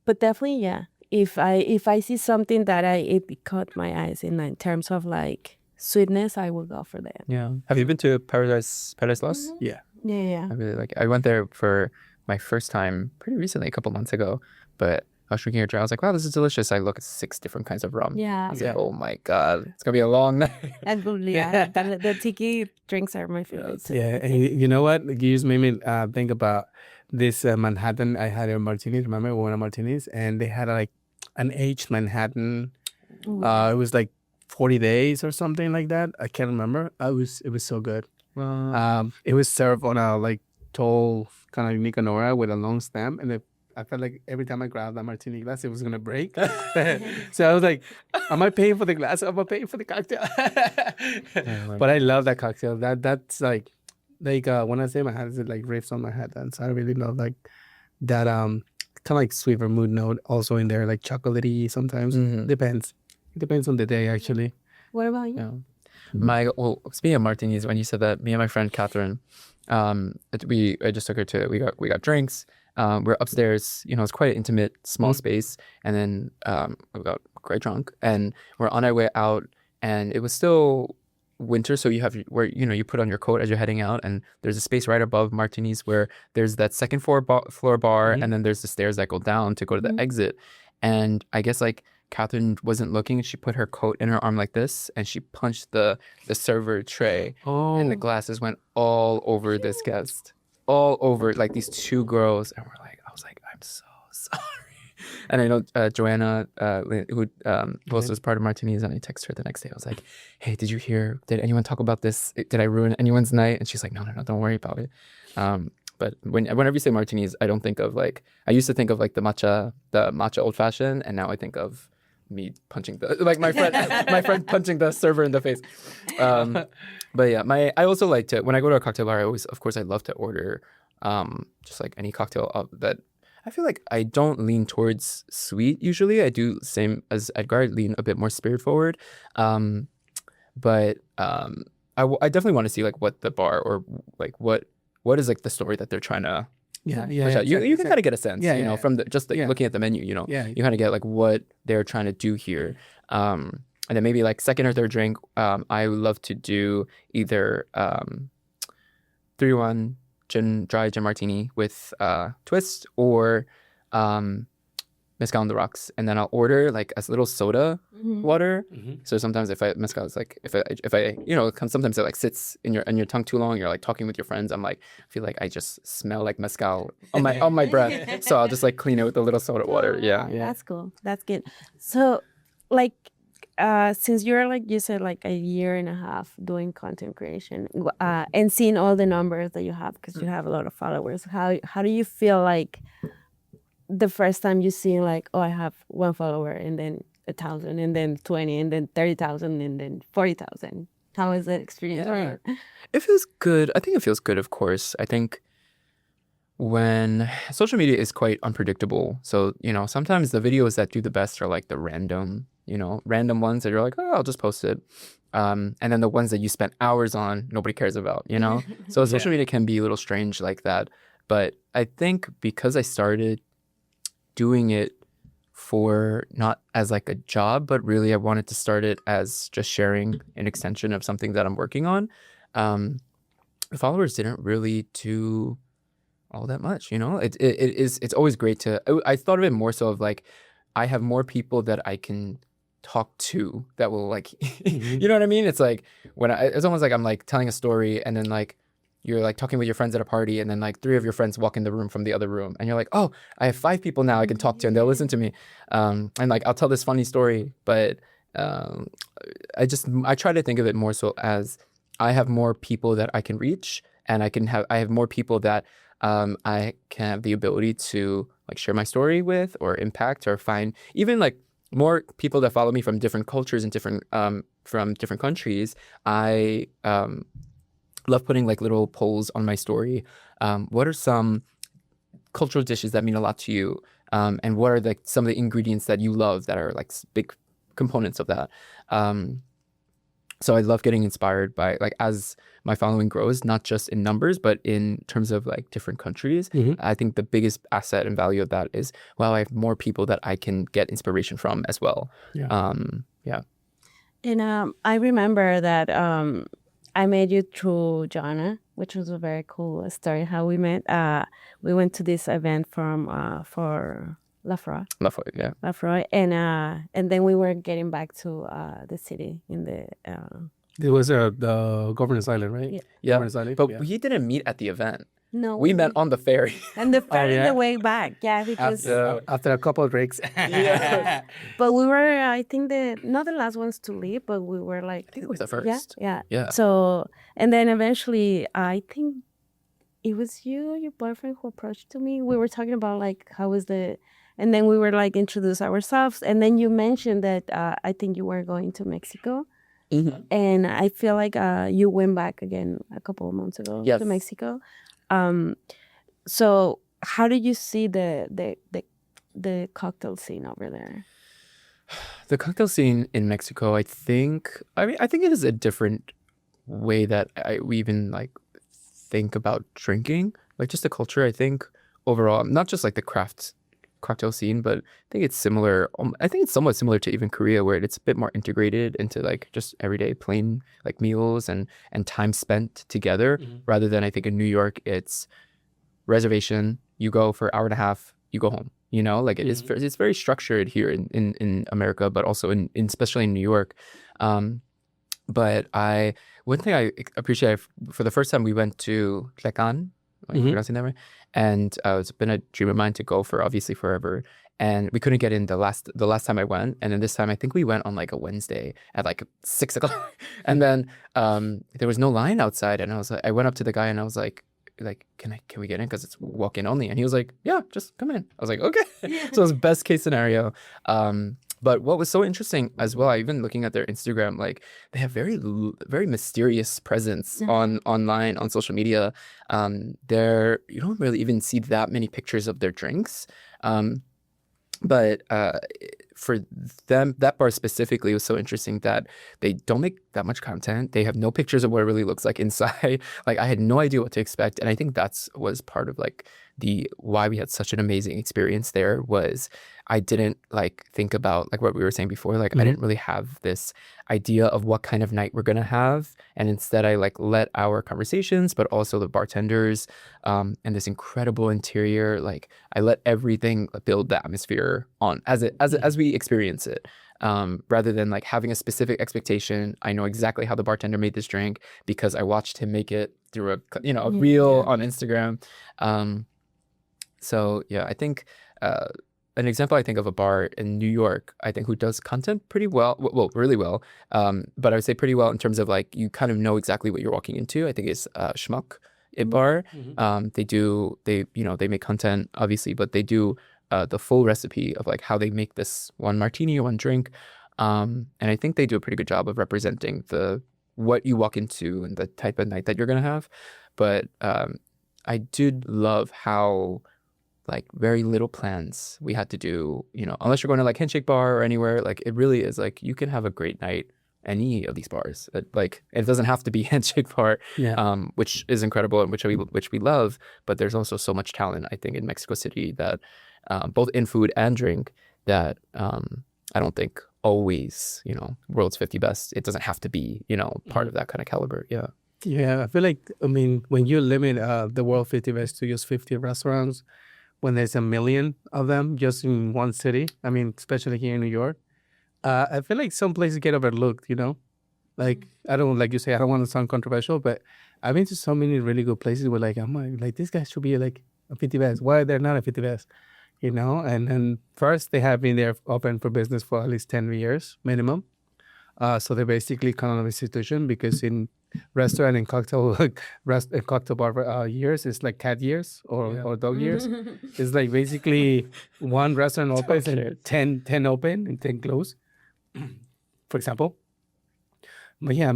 But definitely, yeah. If I see something that it caught my eyes in terms of like sweetness, I will go for that. Yeah. Have you been to Paradise Lost? Yeah. Yeah. I really like it. I went there for my first time pretty recently, a couple months ago. But I was drinking a drink. I was like, wow, this is delicious. I look at 6 different kinds of rum. Yeah. I was like, oh my God, it's going to be a long night. Absolutely. Yeah. The tiki drinks are my favorite. Yeah. And you know what? You just made me think about this Manhattan. I had a martini. Remember, we went to Martinis, and they had like an aged Manhattan. Ooh. It was like 40 days or something like that. I can't remember. It was so good. It was served on a like tall kind of Nicanora with a long stem, and I felt like every time I grabbed that martini glass, it was gonna break. So I was like, "Am I paying for the glass? Am I paying for the cocktail?" But I love that cocktail. That's like when I say my hat, it like riffs on my head, and so I really love like that kind of like sweet vermouth note also in there, like chocolatey sometimes. Depends. It depends on the day actually. What about you? Yeah. Speaking of martinis, when you said that, me and my friend Catherine, I just took her to we got drinks. We're upstairs, it's quite an intimate, small space, and then we got quite drunk, and we're on our way out, and it was still winter, so you have where you put on your coat as you're heading out, and there's a space right above Martini's where there's that second floor bar, and then there's the stairs that go down to go to the exit, and I guess like Catherine wasn't looking, and she put her coat in her arm like this, and she punched the server tray, and the glasses went all over this guest, all over, like these two girls, and I was like, I'm so sorry. And I know Joanna, who also was part of Martini's, and I texted her the next day. I was like, hey, did you hear? Did anyone talk about this? Did I ruin anyone's night? And she's like, no, don't worry about it. But whenever you say Martini's, I don't think of like, I used to think of like the matcha old fashioned, and now I think of me punching my friend punching the server in the face. But yeah, I also like to, when I go to a cocktail bar, of course I love to order just like any cocktail that I feel like I don't lean towards sweet usually. I do same as Edgar, I lean a bit more spirit forward. But I definitely want to see like what the bar, or like what is like the story that they're trying to push out. You can kind of get a sense, from looking at the menu, you kind of get like what they're trying to do here. And then maybe like second or third drink, I would love to do either 3-1 dry gin martini with twist, or mezcal on the rocks, and then I'll order like a little soda water. So sometimes mezcal is like if I sometimes it like sits in your tongue too long, you're like talking with your friends, I'm like, I feel like I just smell like mezcal on my breath, so I'll just like clean it with a little soda water. Yeah, that's cool. That's good. So like since you're like you said like a year and a half doing content creation, and seeing all the numbers that you have, because you have a lot of followers, how do you feel like the first time you see like, oh, I have 1 follower, and then 1,000, and then 20, and then 30,000, and then 40,000? How is that experience? Yeah. It feels good. I think it feels good, of course. I think when social media is quite unpredictable, so sometimes the videos that do the best are like the random ones that you're like, oh, I'll just post it, and then the ones that you spent hours on, nobody cares about, So social media can be a little strange like that. But I think because I started doing it for not as like a job, but really I wanted to start it as just sharing an extension of something that I'm working on. The followers didn't really do all that much, It's always great to. I thought of it more so of like, I have more people that I can talk to that will like, you know what I mean? It's like it's almost like I'm like telling a story, and then like you're like talking with your friends at a party, and then like 3 of your friends walk in the room from the other room, and you're like, oh, I have 5 people now I can talk to, and they'll listen to me. And like I'll tell this funny story, but I try to think of it more so as I have more people that I can reach, and I have more people that I can have the ability to like share my story with, or impact, or find even like more people that follow me from different cultures and from different countries. I love putting like little polls on my story. What are some cultural dishes that mean a lot to you? And what are like some of the ingredients that you love that are like big components of that? So I love getting inspired by like, as my following grows, not just in numbers, but in terms of like different countries. I think the biggest asset and value of that is, well, I have more people that I can get inspiration from as well. Yeah. And I remember that I met you through Jana, which was a very cool story how we met. We went to this event for Lafroy, yeah. Lafroy, and then we were getting back to the city in the. It was the Governor's Island, right? Yeah. Governor's Island. But we didn't meet at the event. No, We met on the ferry. and the ferry yeah? the way back. Yeah, because After a couple of drinks. Yeah. but we were, I think, not the last ones to leave, but we were like, I think it was the yeah, first. yeah. Yeah. So, and then eventually, I think it was you, your boyfriend, who approached to me. We were talking about like how was the, and then we were like introduce ourselves, and then you mentioned that I think you were going to Mexico, Mhm. and I feel like you went back again a couple of months ago Yes. to Mexico. So how did you see the cocktail scene over there? The cocktail scene in Mexico, I think it is a different way that we even like think about drinking. Like just the culture, I think overall, not just like the craft cocktail scene, but I think it's similar. I think it's somewhat similar to even Korea, where it's a bit more integrated into like just everyday plain like meals and time spent together, rather than I think in New York it's reservation, you go for an hour and a half, you go home. You know, like it's very structured here in America, but also in especially in New York. But one thing I appreciate, for the first time we went to Tlecan, am I pronouncing that right? And it's been a dream of mine to go for obviously forever. And we couldn't get in the last time I went, and then this time I think we went on like a Wednesday at like 6 o'clock, and then there was no line outside, and I went up to the guy and I was like, can we get in, because it's walk-in only? And he was like, yeah, just come in. I was like, okay. So it was best case scenario. But what was so interesting as well, even looking at their Instagram, like they have very mysterious presence online on social media. You don't really even see that many pictures of their drinks. But for them, that bar specifically was so interesting that they don't make that much content. They have no pictures of what it really looks like inside. Like I had no idea what to expect, and I think was part of like why we had such an amazing experience there. Was I didn't like think about like what we were saying before. Like I didn't really have this idea of what kind of night we're gonna have, and instead I like let our conversations, but also the bartenders, and this incredible interior. Like I let everything build the atmosphere on as we experience it, rather than like having a specific expectation. I know exactly how the bartender made this drink because I watched him make it through a reel on Instagram. So yeah, I think an example I think of a bar in New York, I think, who does content pretty well, really well, but I would say pretty well in terms of like you kind of know exactly what you're walking into. I think it's Schmuck Bar. They make content obviously, but they do the full recipe of like how they make this one martini or one drink, and I think they do a pretty good job of representing what you walk into and the type of night that you're gonna have. But I did love how like very little plans we had to do, unless you're going to like Handshake Bar or anywhere. Like it really is like you can have a great night any of these bars. It doesn't have to be Handshake Bar, which is incredible and which we love. But there's also so much talent, I think, in Mexico City that both in food and drink that I don't think always, world's 50 best. It doesn't have to be, part of that kind of caliber. Yeah. Yeah, I feel like, when you limit the world 50 best to just 50 restaurants, when there's a million of them just in one city, especially here in New York, I feel like some places get overlooked, Like, I don't, like you say, I don't want to sound controversial, but I've been to so many really good places where like, I'm like, this guy should be like a 50 best. Why they're not a 50 best? And then first they have been there open for business for at least 10 years minimum. So they're basically kind of an institution, because in restaurant and cocktail cocktail bar years, it's like cat years or dog years. It's like basically one restaurant opens and 10 open and 10 close, for example. But yeah,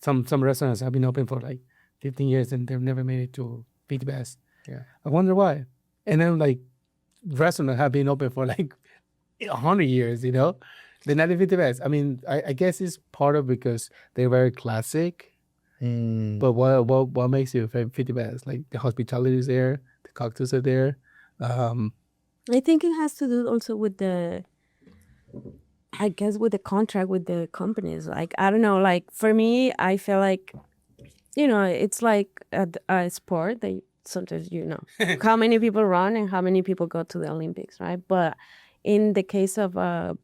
some restaurants have been open for like 15 years and they've never made it to 50 best. Yeah. I wonder why. And then like restaurants have been open for like 100 years, They're not the 50 best. I guess it's part of because they're very classic. But what makes you 50 best? Like the hospitality is there, the cocktails are there. I think it has to do also with the contract with the companies. Like, I don't know, like for me, I feel like, it's like a sport that sometimes, how many people run and how many people go to the Olympics, right? But in the case of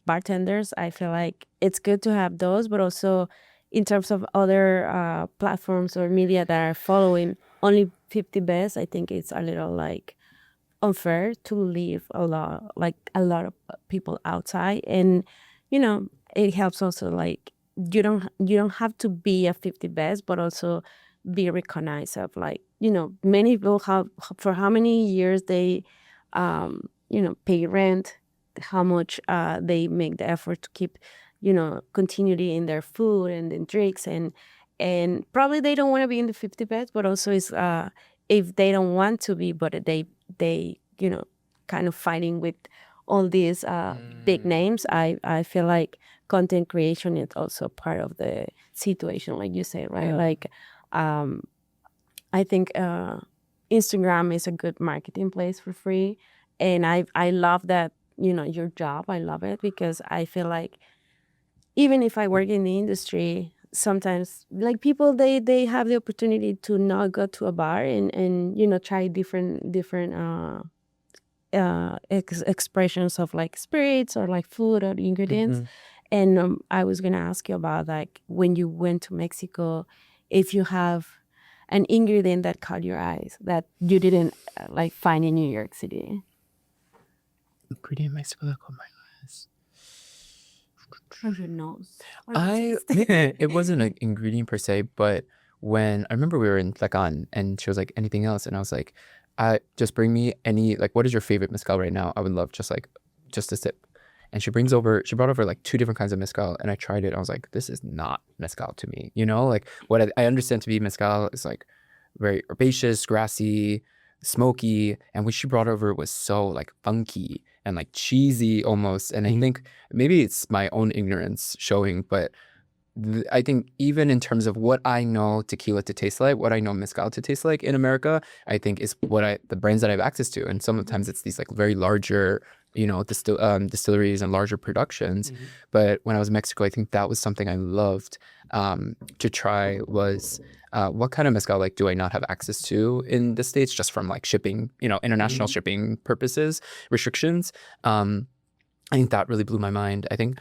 bartenders, I feel like it's good to have those, but also in terms of other platforms or media that are following, only 50 best, I think it's a little like unfair to leave a lot of people outside. And it helps also, like, you don't have to be a 50 best, but also be recognized of, like, many people have, for how many years they pay rent, how much they make the effort to keep continuity in their food and in drinks, and probably they don't want to be in the 50 best, but also is if they don't want to be, but they kind of fighting with all these big names. I feel like content creation is also part of the situation, like you say, right? Like I think Instagram is a good marketing place for free, and I love that, your job. I love it because I feel like even if I work in the industry, sometimes, like, people, they have the opportunity to not go to a bar and try different expressions of, like, spirits or like food or ingredients. And I was gonna ask you about, like, when you went to Mexico, if you have an ingredient that caught your eyes that you didn't like find in New York City. Ingredient in Mexico that caught my eyes. Or your nose. It wasn't an ingredient per se, but when I remember we were in Tlacan and she was like, anything else? And I was like, just bring me any, like, what is your favorite mezcal right now? I would love just a sip. And she brought over like 2 different kinds of mezcal, and I tried it. I was like, this is not mezcal to me. Like what I understand to be mezcal is like very herbaceous, grassy, smoky. And what she brought over was so like funky and like cheesy almost. And I think maybe it's my own ignorance showing, but I think even in terms of what I know tequila to taste like, what I know mezcal to taste like in America, I think is the brands that I have access to. And sometimes it's these like very larger, distilleries and larger productions. But when I was in Mexico, I think that was something I loved to try was what kind of mezcal like do I not have access to in the States just from like shipping, international shipping purposes, restrictions. I think that really blew my mind. I think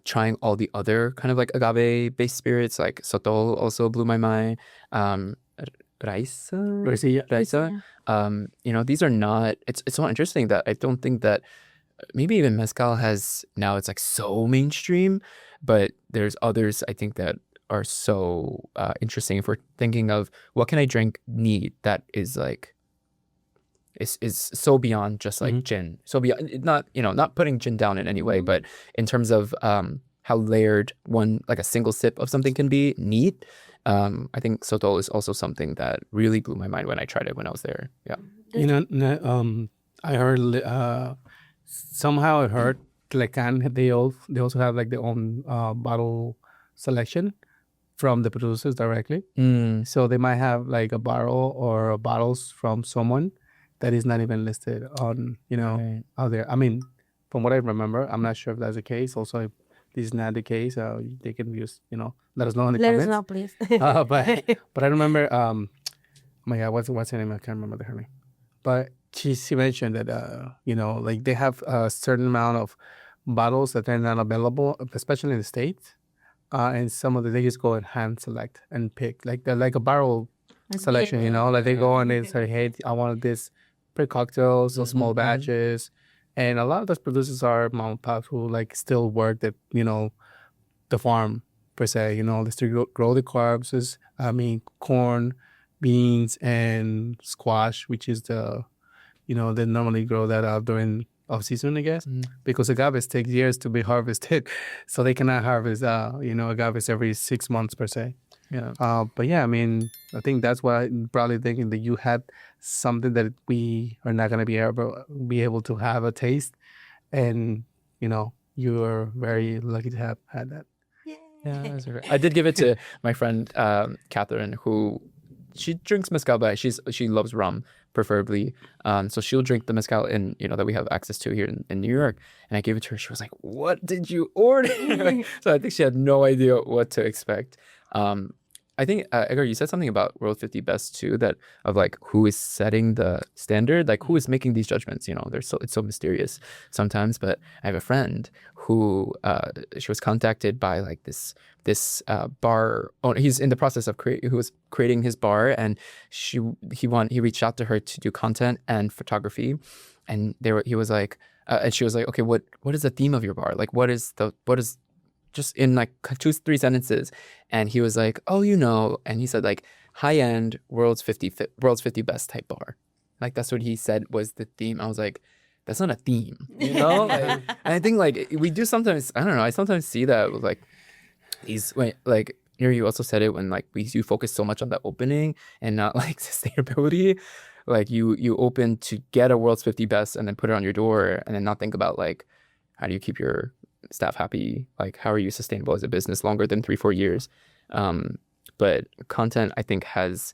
trying all the other kind of like agave-based spirits, like Sotol also blew my mind. Raisa. These are not. It's so interesting that I don't think that maybe even mezcal has now. It's like so mainstream, but there's others I think that are so interesting. If we're thinking of what can I drink neat that is like is so beyond just like gin. So beyond, not putting gin down in any way, but in terms of how layered one, like a single sip of something can be neat. I think Soto is also something that really blew my mind when I tried it when I was there. Yeah. I heard somehow I heard Tlecan, they also have like their own bottle selection from the producers directly. So they might have like a barrel or bottles from someone that is not even listed on, out there. I mean, from what I remember, I'm not sure if that's the case. Also, if this is not the case, they can just, let us know in the Let comments. us know, please. But I remember, oh my God, what's her name? I can't remember her name. But she mentioned that, like they have a certain amount of bottles that are not available, especially in the States. And some of they just go and hand select and pick, like a barrel selection, like they go and they say, hey, I want this pre-cocktails or small batches. And a lot of those producers are mom and pops who like still work at, the farm per se, they still grow the carbs, corn, beans, and squash, which is they normally grow that out during off season, I guess, because agaves take years to be harvested. So they cannot harvest, agaves every 6 months per se. Yeah. But yeah, I think that's why I'm probably thinking that you had something that we are not going to be able to have a taste. And, you're very lucky to have had that. Yeah, that's right. I did give it to my friend Catherine, who she drinks mezcal, but she loves rum preferably. So she'll drink the mezcal that we have access to here in New York. And I gave it to her. She was like, "What did you order?" So I think she had no idea what to expect. I think Edgar, you said something about World 50 Best too, that of like who is setting the standard, like who is making these judgments. It's so mysterious sometimes. But I have a friend who she was contacted by like this bar owner. He's in the process of who was creating his bar, and he reached out to her to do content and photography, and he was like, and she was like, okay, what is the theme of your bar? Like, what is just in like 2-3 sentences, and he was like, oh, and he said like high end world's 50 best type bar, like that's what he said was the theme. I was like, that's not a theme, like, and I think like we do sometimes, I don't know, I sometimes see that with like like you also said it when like you focus so much on the opening and not like sustainability. Like you open to get a world's 50 best and then put it on your door and then not think about like how do you keep your staff happy, like how are you sustainable as a business longer than 3-4 years. But content, I think, has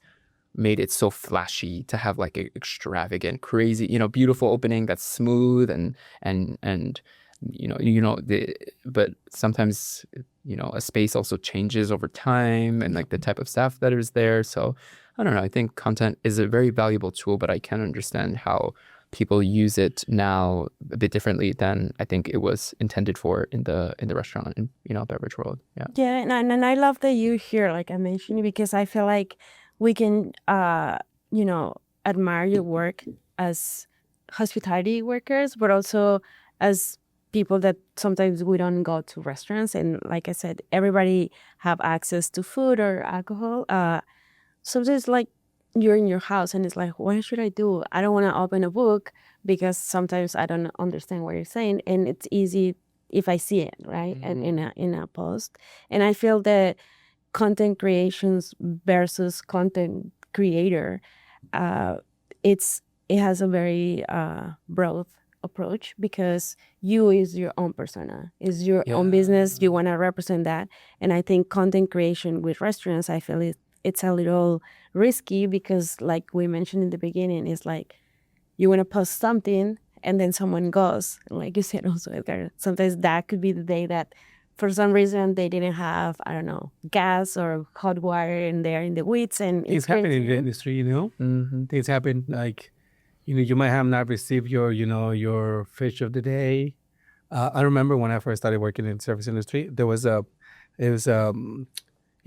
made it so flashy to have like an extravagant, crazy, beautiful opening that's smooth and but sometimes a space also changes over time and like the type of staff that is there. So I don't know, I think content is a very valuable tool, but I can understand how people use it now a bit differently than I think it was intended for in the restaurant and beverage world. Yeah, and I love that you here, like I mentioned, because I feel like we can admire your work as hospitality workers, but also as people that sometimes we don't go to restaurants, and like I said, everybody have access to food or alcohol. Sometimes like you're in your house and it's like, what should I do? I don't want to open a book because sometimes I don't understand what you're saying, and it's easy if I see it, right? And in a post. And I feel that content creations versus content creator, it has a very broad approach, because you is your own persona, is your own business. You want to represent that. And I think content creation with restaurants, I feel it's a little risky, because like we mentioned in the beginning, it's like you want to post something and then someone goes, like you said also, Edgar, sometimes that could be the day that for some reason they didn't have, I don't know, gas or hot water and they're in the weeds, and It's happening in the industry, Things happen like, you might have not received your fish of the day. I remember when I first started working in the service industry, you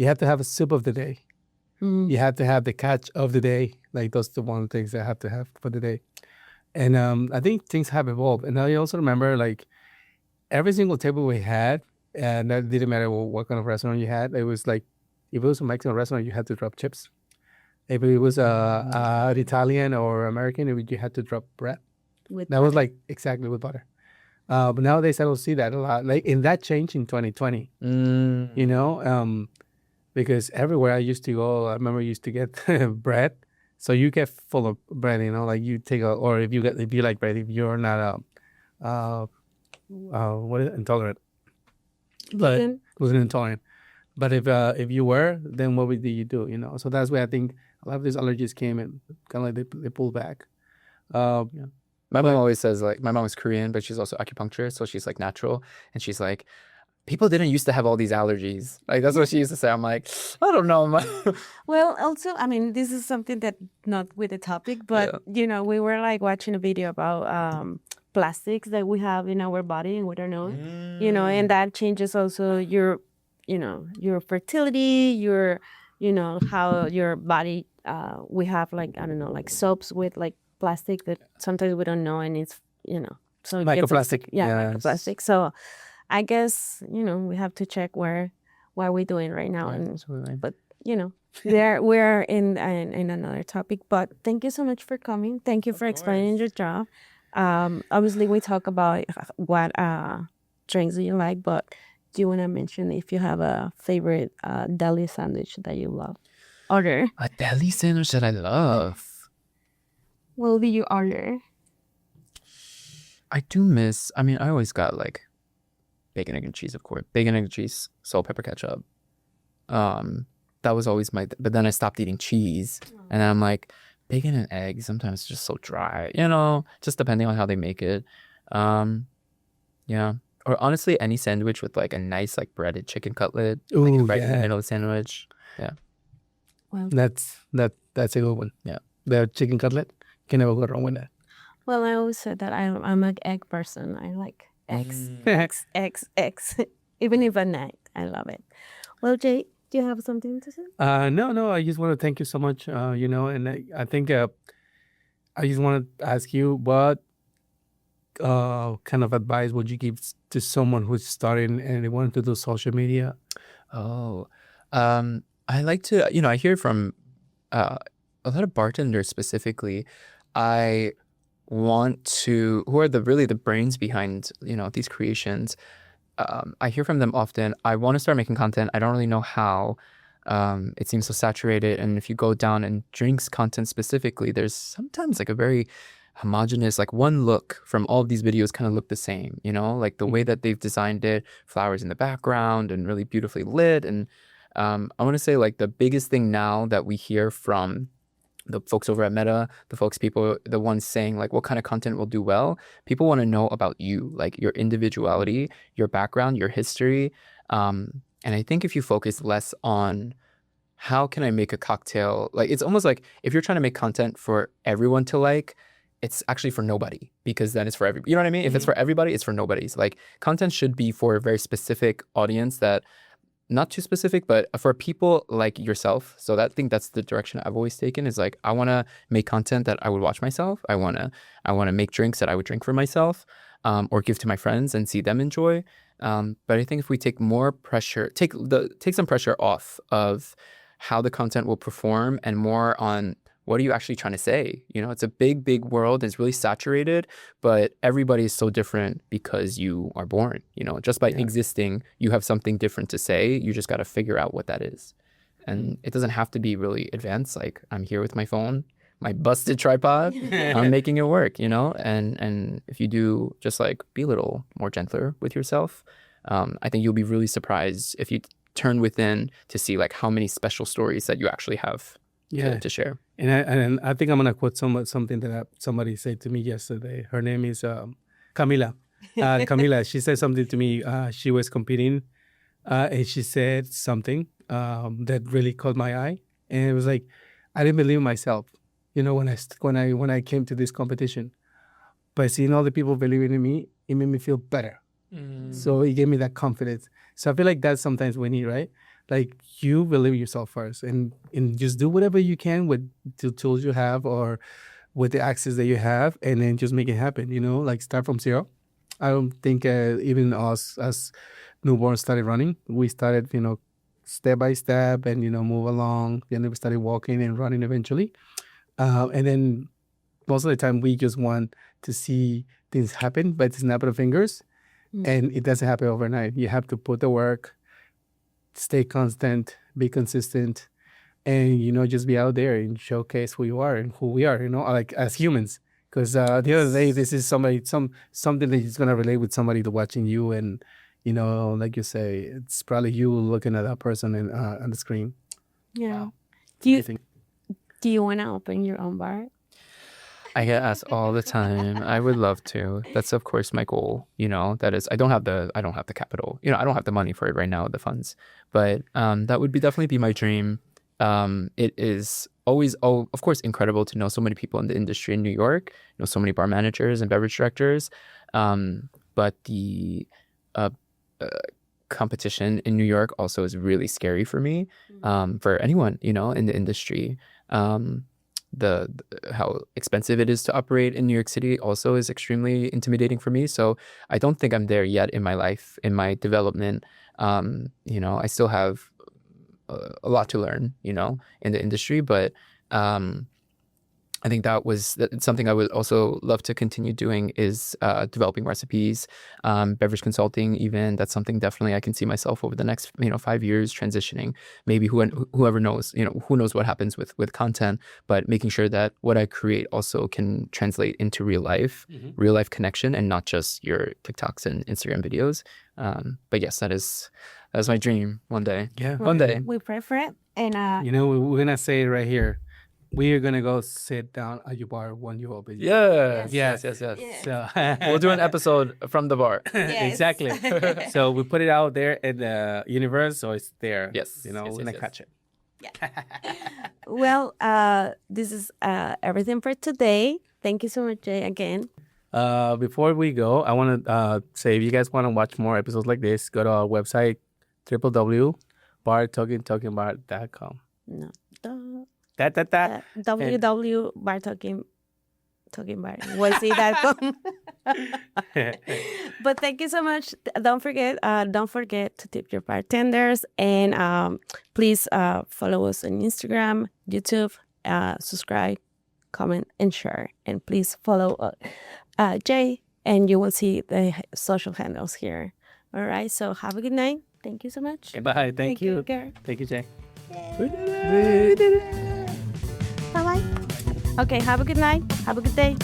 have to have a soup of the day. You have to have the catch of the day. Like those are the one things I have to have for the day. And I think things have evolved. And I also remember like every single table we had, and that didn't matter what kind of restaurant you had. It was like, if it was a Mexican restaurant, you had to drop chips. If it was an Italian or American, you had to drop bread. That was like exactly with butter. But nowadays I don't see that a lot. Like in that change in 2020, because everywhere I used to go, I remember I used to get bread. So you get full of bread, like you take or if you like bread, if you're not what is it? Intolerant, but gluten intolerant. But if you were, then what would you do? So that's where I think a lot of these allergies came and kind of like they pulled back. My mom always says, like, my mom is Korean, but she's also acupuncturist, so she's like natural, and she's like, people didn't used to have all these allergies. Like that's what she used to say. I'm like, I don't know. Well, also, I mean, this is something that not with the topic, but we were like watching a video about plastics that we have in our body and we don't know, and that changes also your fertility, your, how your body. We have like, I don't know, like soaps with like plastic that sometimes we don't know, and it's so it microplastic. Microplastic. So I guess we have to check what we're doing right now, but we're in another topic. But thank you so much for coming. Thank you for explaining your job. Obviously, we talk about what drinks do you like, but do you want to mention if you have a favorite deli sandwich that you love? Order a deli sandwich that I love. What will you order? I do miss. I mean, I always got like bacon, egg, and cheese, of course. Bacon, egg, and cheese, salt, pepper, ketchup. That was always but then I stopped eating cheese. And I'm like, bacon and egg, sometimes it's just so dry, just depending on how they make it. Yeah. Or honestly, any sandwich with like a nice like breaded chicken cutlet. Ooh, like right in the middle of the sandwich. Yeah. Well, That's a good one. Yeah. The chicken cutlet, can never go wrong with that. well, I always said that I'm an egg person. I like eggs, eggs, eggs, eggs. Even if at night, I love it. Well, Jay, do you have something to say? No. I just want to thank you so much. And I think I just want to ask you what kind of advice would you give to someone who's starting and they want to do social media? Oh, I like to, I hear from a lot of bartenders specifically. I want to, who are really the brains behind, these creations. I hear from them often. I want to start making content. I don't really know how. It seems so saturated. And if you go down and drinks content specifically, there's sometimes like a very homogenous, like one look from all of these videos kind of look the same, like the way that they've designed it, flowers in the background and really beautifully lit. And I want to say like the biggest thing now that we hear from the folks over at Meta, the ones saying like what kind of content will do well, people want to know about you, like your individuality, your background, your history. And I think if you focus less on how can I make a cocktail, like it's almost like if you're trying to make content for everyone to like, it's actually for nobody, because then it's for everybody. You know what I mean? If it's for everybody, it's for nobody's. Like content should be for a very specific audience, that not too specific, but for people like yourself. So I think that's the direction I've always taken, is like I want to make content that I would watch myself. I want to make drinks that I would drink for myself, or give to my friends and see them enjoy. But I think if we take more pressure, take some pressure off of how the content will perform and more on what are you actually trying to say? It's a big, big world. It's really saturated, but everybody is so different because you are born. Just by existing, you have something different to say. You just got to figure out what that is. And it doesn't have to be really advanced. Like I'm here with my phone, my busted tripod, I'm making it work, And if you do just like be a little more gentler with yourself, I think you'll be really surprised if you turn within to see like how many special stories that you actually have to share. And I think I'm gonna quote something that somebody said to me yesterday. Her name is Camila. Camila. She said something to me. She was competing, and she said something that really caught my eye. And it was like I didn't believe in myself. When I came to this competition, but seeing all the people believing in me, it made me feel better. So it gave me that confidence. So I feel like that's sometimes we need, right? Like you believe yourself first and just do whatever you can with the tools you have or with the access that you have, and then just make it happen, like start from zero. I don't think even us as newborns started running. We started, step by step and, move along. Then we started walking and running eventually. And then most of the time we just want to see things happen by the snap of the fingers. And it doesn't happen overnight. You have to put the work, stay constant, be consistent, and, just be out there and showcase who you are and who we are, like as humans. Because the other day, this is something that is going to relate with somebody watching you. And, like you say, it's probably you looking at that person on the screen. Yeah. Wow. Do you want to open your own bar? I get asked all the time. I would love to. That's of course my goal. That is, I don't have the capital. I don't have the money for it right now, the funds. But that would definitely be my dream. It is always, of course, incredible to know so many people in the industry in New York. So many bar managers and beverage directors. But the competition in New York also is really scary for me. For anyone, in the industry. How expensive it is to operate in New York City also is extremely intimidating for me. So I don't think I'm there yet in my life, in my development. I still have a lot to learn, in the industry, but I think that's something I would also love to continue doing is developing recipes, beverage consulting even. That's something definitely I can see myself over the next 5 years transitioning. Maybe whoever knows, who knows what happens with content, but making sure that what I create also can translate into real life connection and not just your TikToks and Instagram videos. But yes, that's my dream one day. Yeah. Well, One day. We pray for it. And we're gonna say it right here. We are gonna go sit down at your bar when you open. Yes. Yes. So We'll do an episode from the bar. Yes. Exactly. So we put it out there in the universe, so it's there. Yes. We're Yes, gonna yes. catch it. Well, this is everything for today. Thank you so much, Jay, again. Before we go, I want to say if you guys want to watch more episodes like this, go to our website www.bartalkingbar.com. No, duh. That. www bar talking bar. We'll see that come. But thank you so much. Don't forget to tip your bartenders, and please follow us on Instagram, YouTube, subscribe, comment, and share. And please follow Jay, and you will see the social handles here. All right. So have a good night. Thank you so much. Bye. Thank you. Take care. Thank you, Jay. Bye bye. Okay. Have a good night. Have a good day.